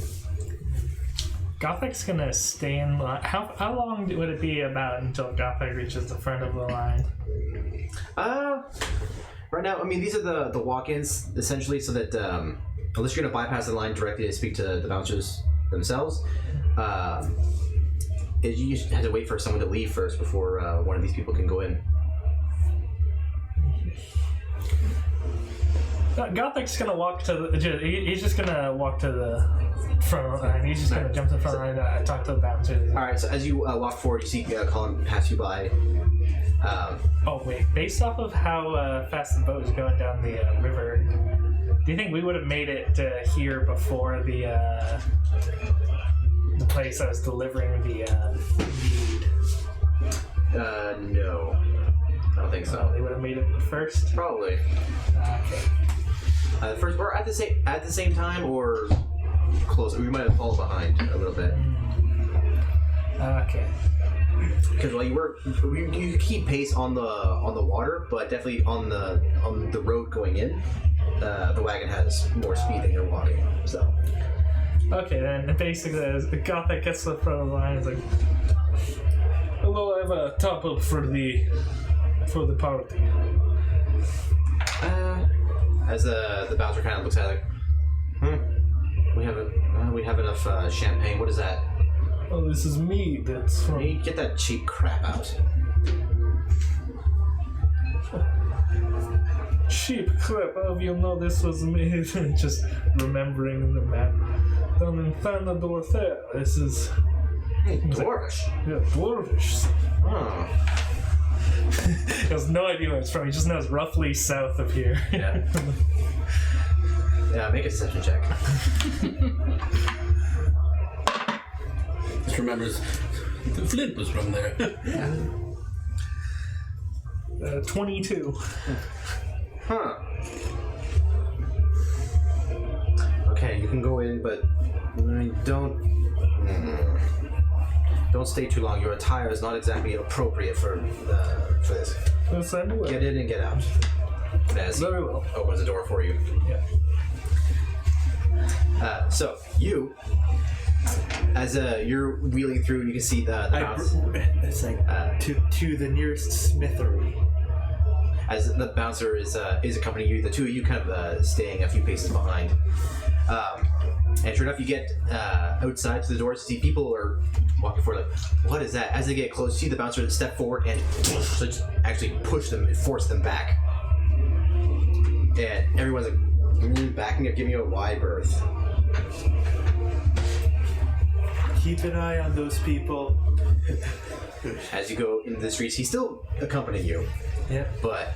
Gothic's gonna stay in line. How long would it be about until Gothic reaches the front of the line?
Right now, I mean, these are the walk-ins, essentially, so that unless you're going to bypass the line directly to speak to the bouncers themselves, you just have to wait for someone to leave first before one of these people can go in.
Gothic's gonna walk to the... He's just gonna walk to the front line. He's just gonna jump to the front line and talk to the bouncers.
Alright, so as you walk forward, you see Colin pass you by.
Oh, wait. Based off of how fast the boat is going down the river, do you think we would have made it here before the place I was delivering the mead?
No. I don't think so.
They would have made it first?
Probably.
Okay.
First, or at the same time, or close. We might have fallen behind a little bit.
Okay.
Because while you keep pace on the water, but definitely on the road going in, the wagon has more speed than you're walking. So.
Okay, then basically, as Gothic gets to the front of the line, it's like, "Hello, I have a top up for the party."
As the bouncer kind of looks at it, like, we have enough champagne. What is that?
Oh, this is me. That's from...
Hey, get that cheap crap out.
Cheap crap. How do you know this was me? Just remembering the map. Down in Fana Dorothea. This is...
Hey, Dwarvish.
Yeah, Dwarvish.
Oh.
He has no idea where it's from. He just knows roughly south of here.
Yeah. Yeah, make a deception check.
Just remembers the Flint was from there.
22.
Huh. Okay, you can go in, but don't stay too long. Your attire is not exactly appropriate for this.
Yes, I will.
Get in and get out. As he
Very well.
opens the door for you.
Yeah.
So you, as you're wheeling through, you can see the bounce.
It's like to the nearest smithery.
As the bouncer is accompanying you, the two of you kind of staying a few paces behind. And sure enough, you get outside to the door to see people are walking forward. Like, what is that? As they get close, you see the bouncer step forward and just actually push them and force them back. And everyone's like backing up, giving you a wide berth.
Keep an eye on those people.
As you go into the streets, he's still accompanying you.
Yep.
But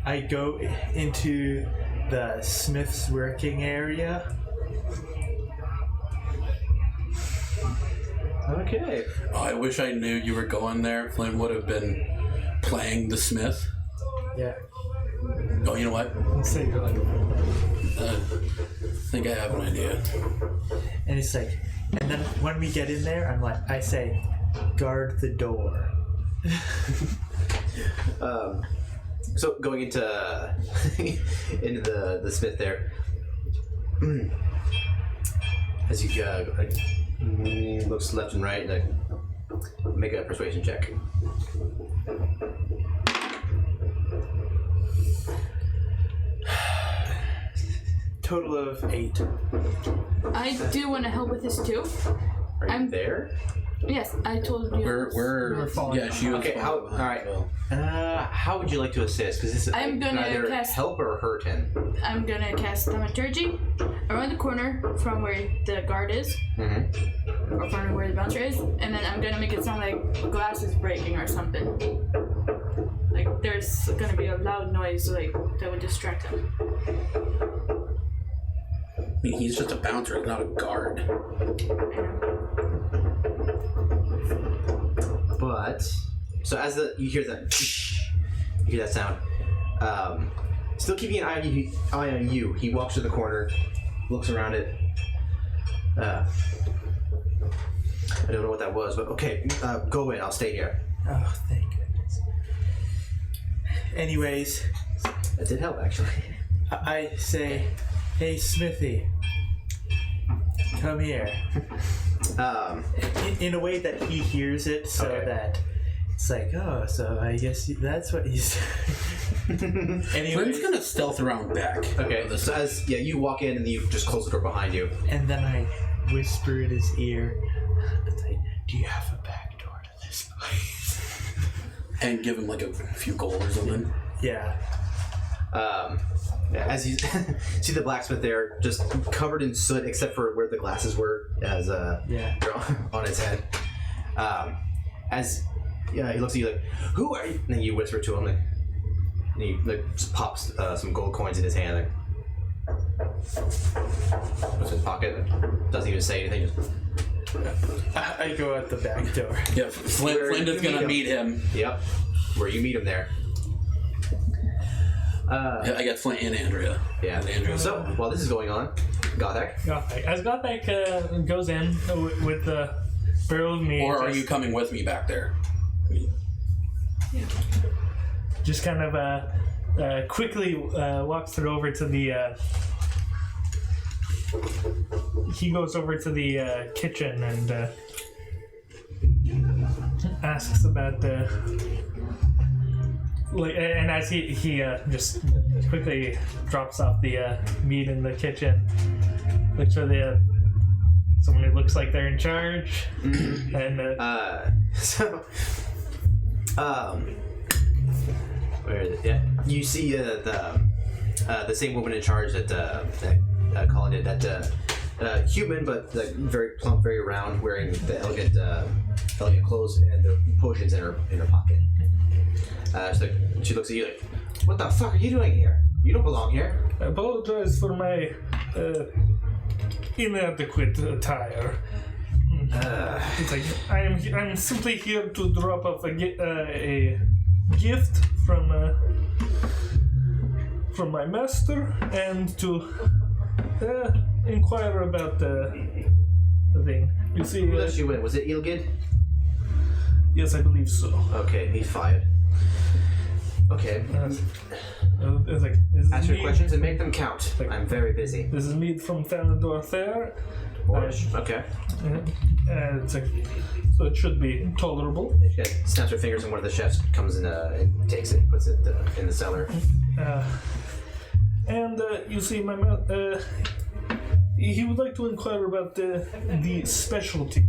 I go into the Smith's working area.
okay.
Oh, I wish I knew you were going there. Flint would have been playing the Smith.
Yeah.
Oh, you know what?
Let's see. You're like,
I think I have an idea.
And it's like, and then when we get in there, I say, guard the door.
So going into into the Smith there, as you looks left and right, and make a persuasion check.
Total of 8.
I do want to help with this too.
Are you
I'm-
there?
Yes, I told you.
We're
following.
yeah, she was
Okay, how? All
following
right.
Well.
How would you like to assist? Because this is
I'm gonna
either
cast-
help or hurt him.
I'm gonna cast thaumaturgy around the corner from where the guard is,
Mm-hmm.
or from where the bouncer is, and then I'm gonna make it sound like glass is breaking or something. Like there's gonna be a loud noise like that would distract him.
I mean, he's just a bouncer, not a guard.
But so as you hear that sound, still keeping an eye on you. He walks to the corner, looks around it. I don't know what that was, but okay, go in. I'll stay here.
Oh, thank goodness. Anyways,
That did help, actually.
I say, hey, Smithy, come here. In a way that he hears it, so
Okay.
that it's like, oh, so I guess that's what he's.
Flynn's
Anyways,
gonna stealth around back.
Okay, so as you walk in and you just close the door behind you.
and then I whisper in his ear, it's like, do you have a back door to this place?
And give him like a few gold or something.
Yeah.
As you see the blacksmith there, just covered in soot except for where the glasses were, as
Yeah.
on his head. As he looks at you like, "Who are you?" And then you whisper to him, like, and he just pops some gold coins in his hand, like, puts it in his pocket, and doesn't even say anything. Just,
I go out the back door.
Yeah, Flynn is gonna meet him.
yep, where you meet him there.
I got Flint and Andrea.
Yeah.
And Andrea.
So while this is going on, Gothak.
Gothak. As Gothak goes in with the barrel of meat,
Or are you coming with me back there?
just kind of quickly walks it over to the. He goes over to the kitchen and asks about the. And as he just quickly drops off the meat in the kitchen, looks for the someone who looks like they're in charge, and
Where is it? Yeah, you see the same woman in charge that calling it that human, but like very plump, very round, wearing the elegant clothes and the potions in her pocket. She looks at you like, "What the fuck are you doing here? You don't belong here."
I apologize for my inadequate attire. It's like I'm simply here to drop off a gift from my master and to inquire about the thing. You see,
Who let you in? Was it Ilgid?
yes, I believe so.
Okay, he's fired. Okay,
It's like, this is
ask your
meat-
questions and make them count. I'm very busy.
This is meat from Thanador Fair.
Okay.
It's like, so it should be tolerable.
She snaps her fingers and one of the chefs comes in and takes it, puts it in the cellar.
And you see, he would like to inquire about the specialty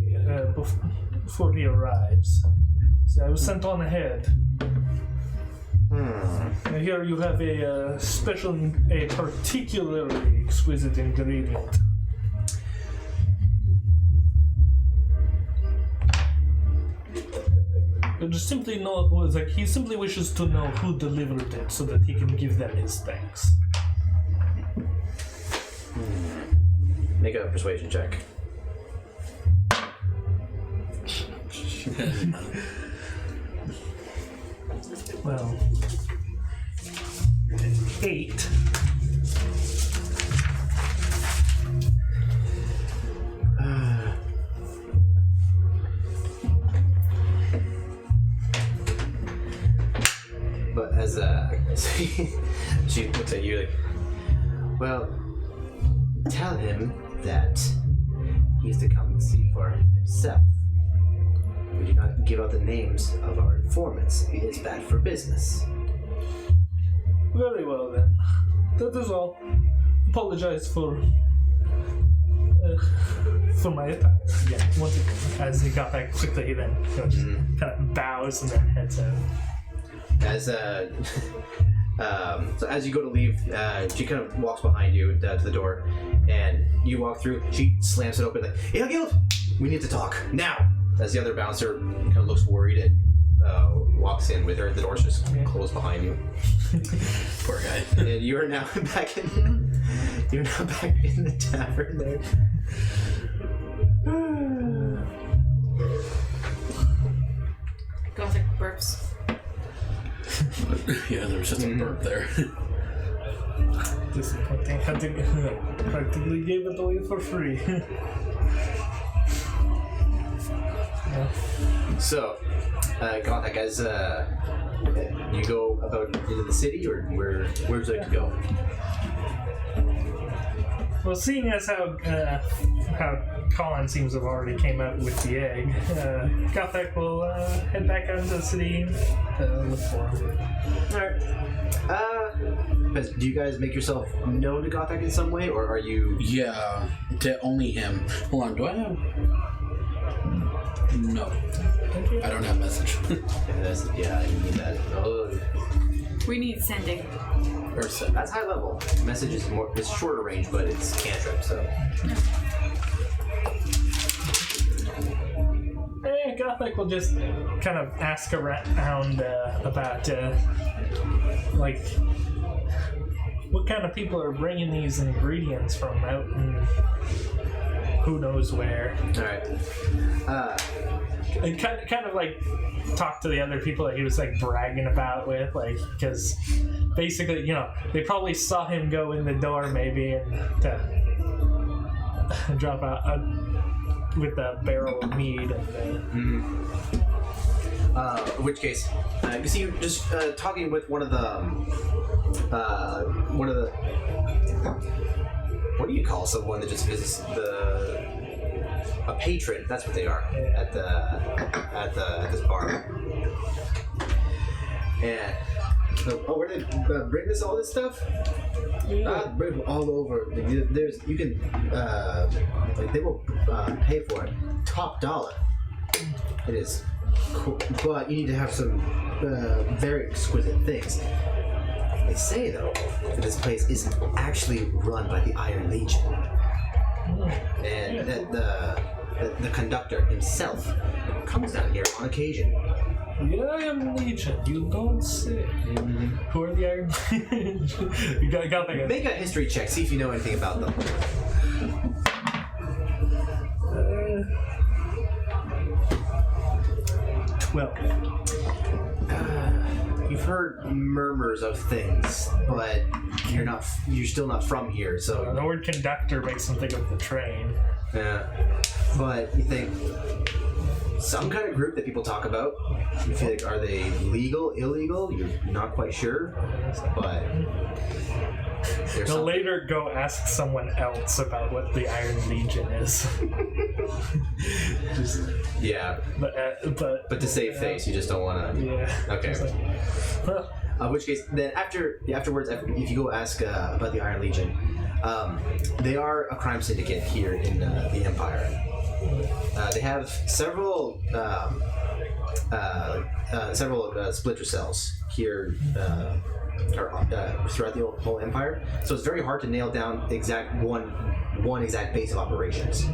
before he arrives. So I was sent on ahead. Here you have a particularly exquisite ingredient. Just simply he simply wishes to know who delivered it so that he can give them his thanks.
Make a persuasion check.
Well, 8.
But as she looks at you like, well, tell him that he's to come and see for himself. We do not give out the names of our informants. It is bad for business.
Very well then. That is all. Apologize for for my once again, as he got back quickly, he then just kind of bows and then heads out.
As so as you go to leave, she kind of walks behind you to the door, and you walk through. She slams it open. Like, "Yeah, Guild, we need to talk now." As the other bouncer kind of looks worried and walks in with her, the door's just closed behind you.
Poor guy.
And you are now back in. You're now back in the tavern there.
Gothic burps.
Yeah, there was just a burp there.
Disappointing. Had to practically gave it away for free.
So, Gothic, as you go about into the city, or where would you like to go?
Well, seeing as how Colin seems to have already came out with the egg, Gothic will head back out into the city to look for him.
Alright. Do you guys make yourself known to Gothic in some way, or are you...
Yeah, to only him. Hold on, do I have... No. I don't have message.
Yeah, you need that. Oh.
We need sending.
Or send.
That's high level. Message is more... It's shorter range, but it's cantrip, so...
Gothic will just kind of ask around about, like, what kind of people are bringing these ingredients from out in who knows where.
Alright.
And kind of like talk to the other people that he was like bragging about with, like, because basically, you know, they probably saw him go in the door maybe and drop out with a barrel of mead and
in which case, you see you just talking with one of the what do you call someone that just visits a patron? That's what they are at this bar. And where they bring all this stuff? Bring it all over. You can like they will pay for it top dollar. It is cool, but you need to have some very exquisite things. They say though that this place isn't actually run by the Iron Legion, and that the conductor himself comes down here on occasion.
The Iron Legion, you don't say. Who are the Iron Legion? You got that.
Make a history check, see if you know anything about them.
12.
You've heard murmurs of things, but you're still not from here, so
The word conductor makes them think of the train.
yeah. But you think some kind of group that people talk about. You feel like, are they legal, illegal? You're not quite sure, but there's
They'll
something.
later go ask someone else about what the Iron Legion is.
Yeah,
But
to save face, you just don't want to.
Yeah.
Okay.
Just like, huh.
In which case, then afterwards, if you go ask about the Iron Legion, they are a crime syndicate here in the Empire. They have several splinter cells here throughout the whole Empire. So it's very hard to nail down one exact base of operations.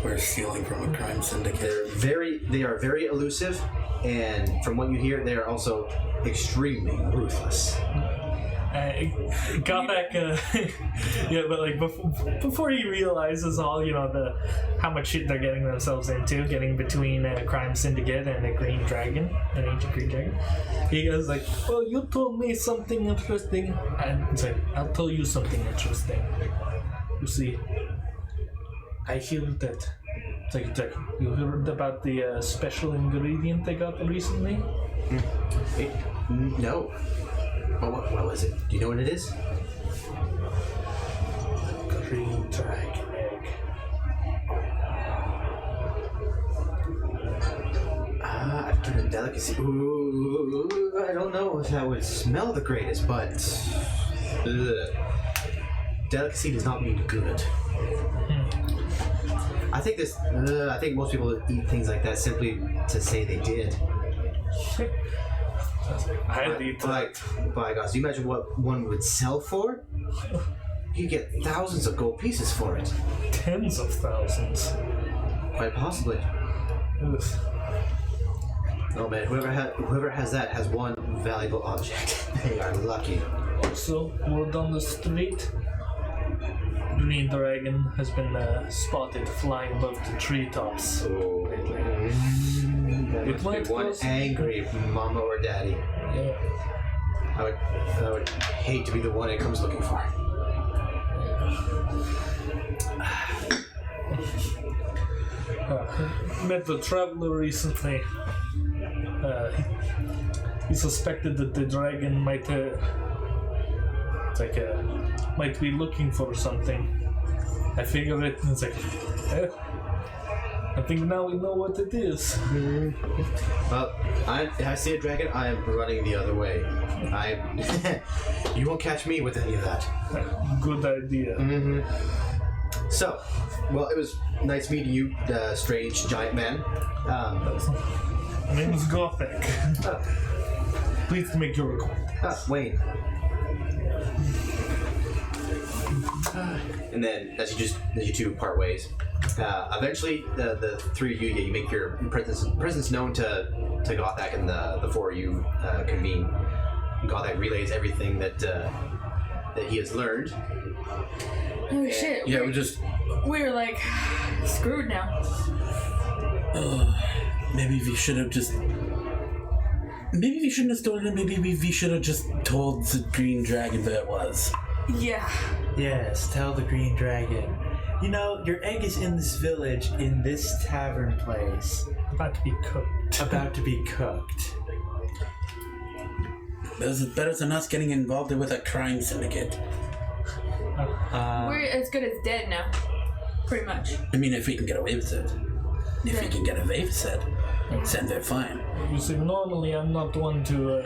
We're stealing from a crime syndicate.
They are very elusive, and from what you hear, they are also extremely ruthless.
Got back, yeah, but like before he realizes all, how much shit they're getting themselves into, getting between a crime syndicate and a green dragon, an ancient green dragon, he goes like, "Well, you told me something interesting," and it's like, "I'll tell you something interesting. You see, I hear that." It's like, you heard about the special ingredient they got recently?
No. What was it? Do you know what it is?
Green dragon egg.
A delicacy. Ooh, I don't know if that would smell the greatest, but delicacy does not mean good. I think this. I think most people eat things like that simply to say they did.
I'd eat that.
By gosh, do you imagine what one would sell for? You get thousands of gold pieces for it.
Tens of thousands.
Quite possibly.
Ugh.
Oh man, whoever has that has one valuable object. They are lucky.
Also, word on the street. Green dragon has been spotted flying above the treetops.
Oh, that
It
must
might
be one
cause-
angry mama or daddy.
Yeah.
I would hate to be the one it comes looking for.
Met the traveler recently. He suspected that the dragon might might be looking for something. I figured it. It's like, I think now we know what it is.
Well, if I see a dragon, I am running the other way. You won't catch me with any of that.
Good idea.
So, well, it was nice meeting you, strange giant man.
My name is Gothic. Please make your request.
Wayne. And then, as you two part ways, eventually the three of you make your presence known to Gothak, and the four of you convene. Gothak relays everything that he has learned.
Oh shit.
Yeah,
We're like screwed now.
maybe we should have just. Maybe we shouldn't have stolen it. Maybe we should have just told the green dragon that it was.
Yeah.
Yes, tell the green dragon. You know, your egg is in this village, in this tavern place,
About to be cooked.
about to be cooked.
This is better than us getting involved with a crime syndicate.
We're as good as dead now. Pretty much.
I mean, if we can get away with it. If we can get away with it, then they're fine.
You see, normally I'm not one to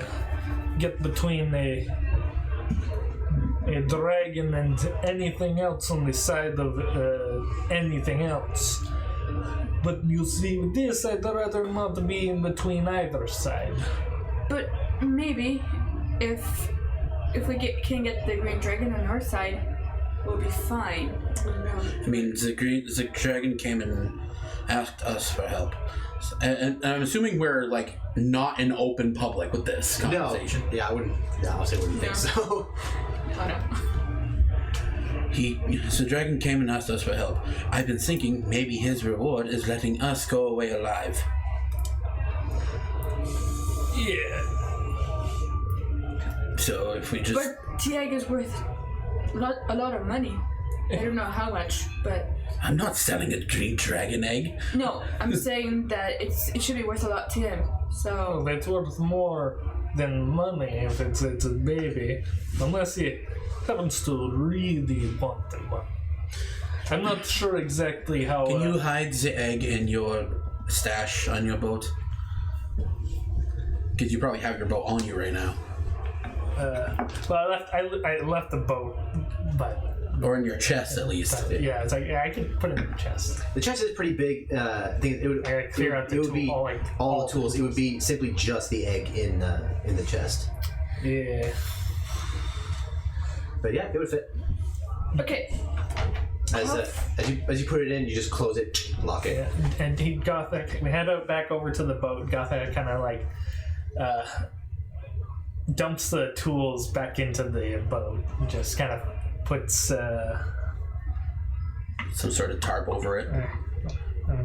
get between a dragon and anything else on the side of anything else. But you see, with this, I'd rather not be in between either side.
But maybe if we can get the green dragon on our side, we'll be fine.
I mean, the dragon came and asked us for help. And I'm assuming we're, like, not in open public with this conversation.
No. Yeah, I wouldn't. No, I wouldn't think so.
Oh no.
The dragon came and asked us for help. I've been thinking maybe his reward is letting us go away alive.
Yeah.
So if we just...
But the egg is worth a lot of money. I don't know how much, but
I'm not selling a green dragon egg.
no, I'm saying that it should be worth a lot to him. So
That's worth more than money if it's a baby. Unless he happens to really want the money. I'm not sure exactly how...
Can you hide the egg in your stash on your boat? Because you probably have your boat on you right now.
Well, I left the boat, but...
Or in your chest, at least.
Yeah, it's like, yeah, I could put it in the chest.
The chest is pretty big. I think it would.
I gotta clear out the
it would
tool-
be
all
the tools. It would be simply just the egg in the chest.
Yeah.
But yeah, it would fit.
okay.
As you put it in, you just close it, lock it.
Yeah, and we head out back over to the boat. Gothic kind of like dumps the tools back into the boat. And just kind of puts
Some sort of tarp over it.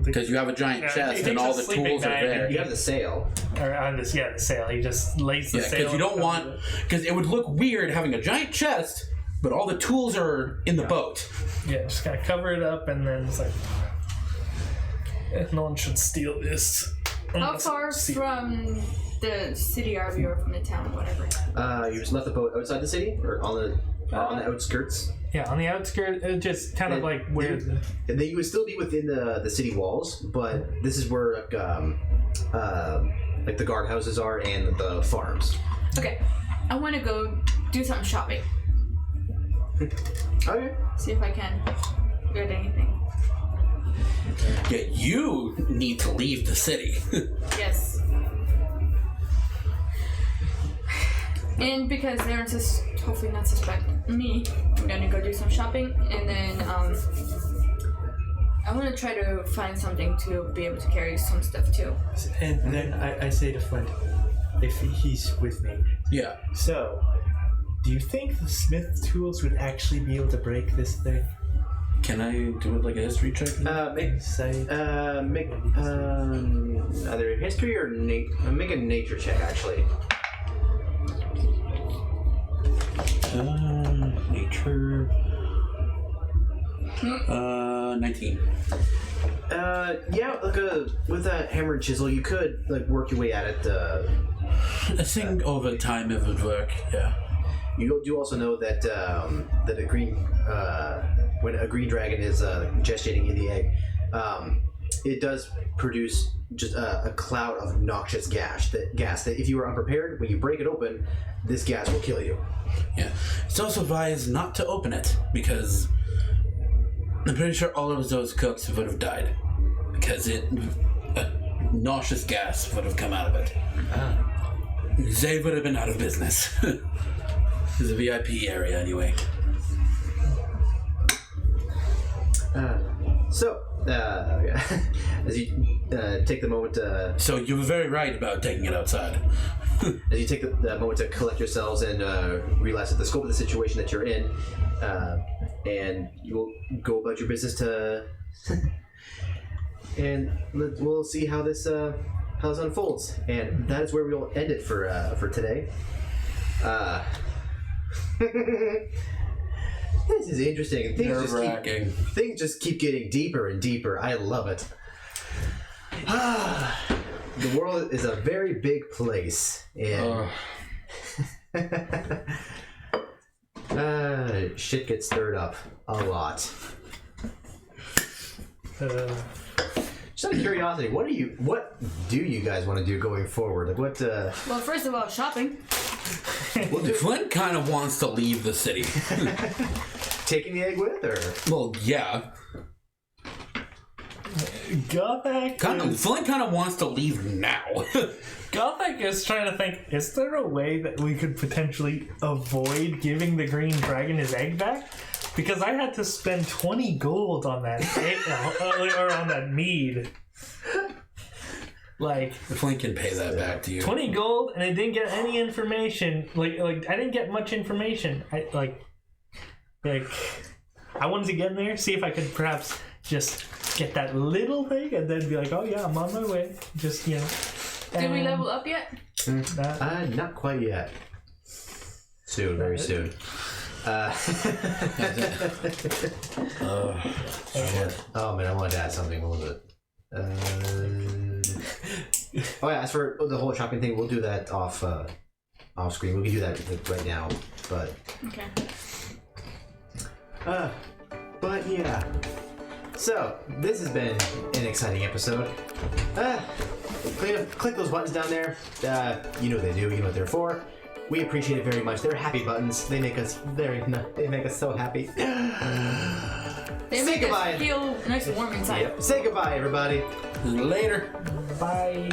Because you have a giant
Yeah,
chest
he
and
takes
all
a
the
sleeping
tools are
bag
there.
and
You have the sail.
or on this, the sail. He just lays the
Yeah,
sail.
because you don't want... Because it would look weird having a giant chest, but all the tools are in the boat.
Yeah, just kind of cover it up, and then it's like, no one should steal this.
How
Unless
far
it's sealed.
from the city are we, or from the town, whatever?
You just left the boat outside the city, or on the outskirts.
Yeah, on the outskirts, just kind of like where.
And then you would still be within the city walls, but this is where like the guardhouses are and the farms.
Okay, I want to go do some shopping.
Okay.
See if I can get anything.
Yet you need to leave the city.
Yes. And because they don't hopefully not suspect me, I'm gonna go do some shopping, and then I want to try to find something to be able to carry some stuff too.
And then I say to Flint, if he's with me,
Yeah.
so, do you think the smith tools would actually be able to break this thing?
Can I do it like a history check?
Make either history or make a nature check actually.
Nature. 19.
Yeah, like with that hammer and chisel, you could like work your way at it.
I think over time it would work. Yeah.
You do also know that that a green when a green dragon is gestating in the egg, it does produce just a cloud of noxious gas. That if you are unprepared, when you break it open, this gas will kill you.
Yeah. It's also wise not to open it because I'm pretty sure all of those cooks would have died because a nauseous gas would have come out of it. They would have been out of business. It's a VIP area anyway.
So, as you take the moment,
So you were very right about taking it outside.
as you take the moment to collect yourselves and realize that the scope of the situation that you're in, and you will go about your business to, and we'll see how this unfolds. And that is where we'll end it for today. This is interesting.
Nerve-wracking.
Things just keep getting deeper and deeper. I love it. The world is a very big place, and shit gets stirred up a lot. Just out of curiosity, what do you guys want to do going forward? Like what?
Well, first of all, shopping.
Flint kind of wants to leave the city.
Taking the egg with, or?
Well, yeah.
Gothak
Flint kind of wants to leave now.
Gothak is trying to think, is there a way that we could potentially avoid giving the green dragon his egg back? Because I had to spend 20 gold on that egg, or on that mead. Like,
Flint can pay that back to you.
20 gold, and I didn't get any information. Like I didn't get much information. I wanted to get in there, see if I could perhaps just get that little thing, and then be like, oh yeah, I'm on my way. Just, you know.
Did we level up yet?
Not quite yet. Soon, very soon. Oh man, I wanted to add something. What was it? Oh yeah, as for the whole shopping thing, we'll do that off screen. We can do that right now, but
Okay.
but yeah. So this has been an exciting episode. Click those buttons down there. You know what they do. You know what they're for. We appreciate it very much. They're happy buttons. They make us they make us so happy.
They make us feel nice and warm inside.
Yep. Say goodbye, everybody.
Later.
Bye.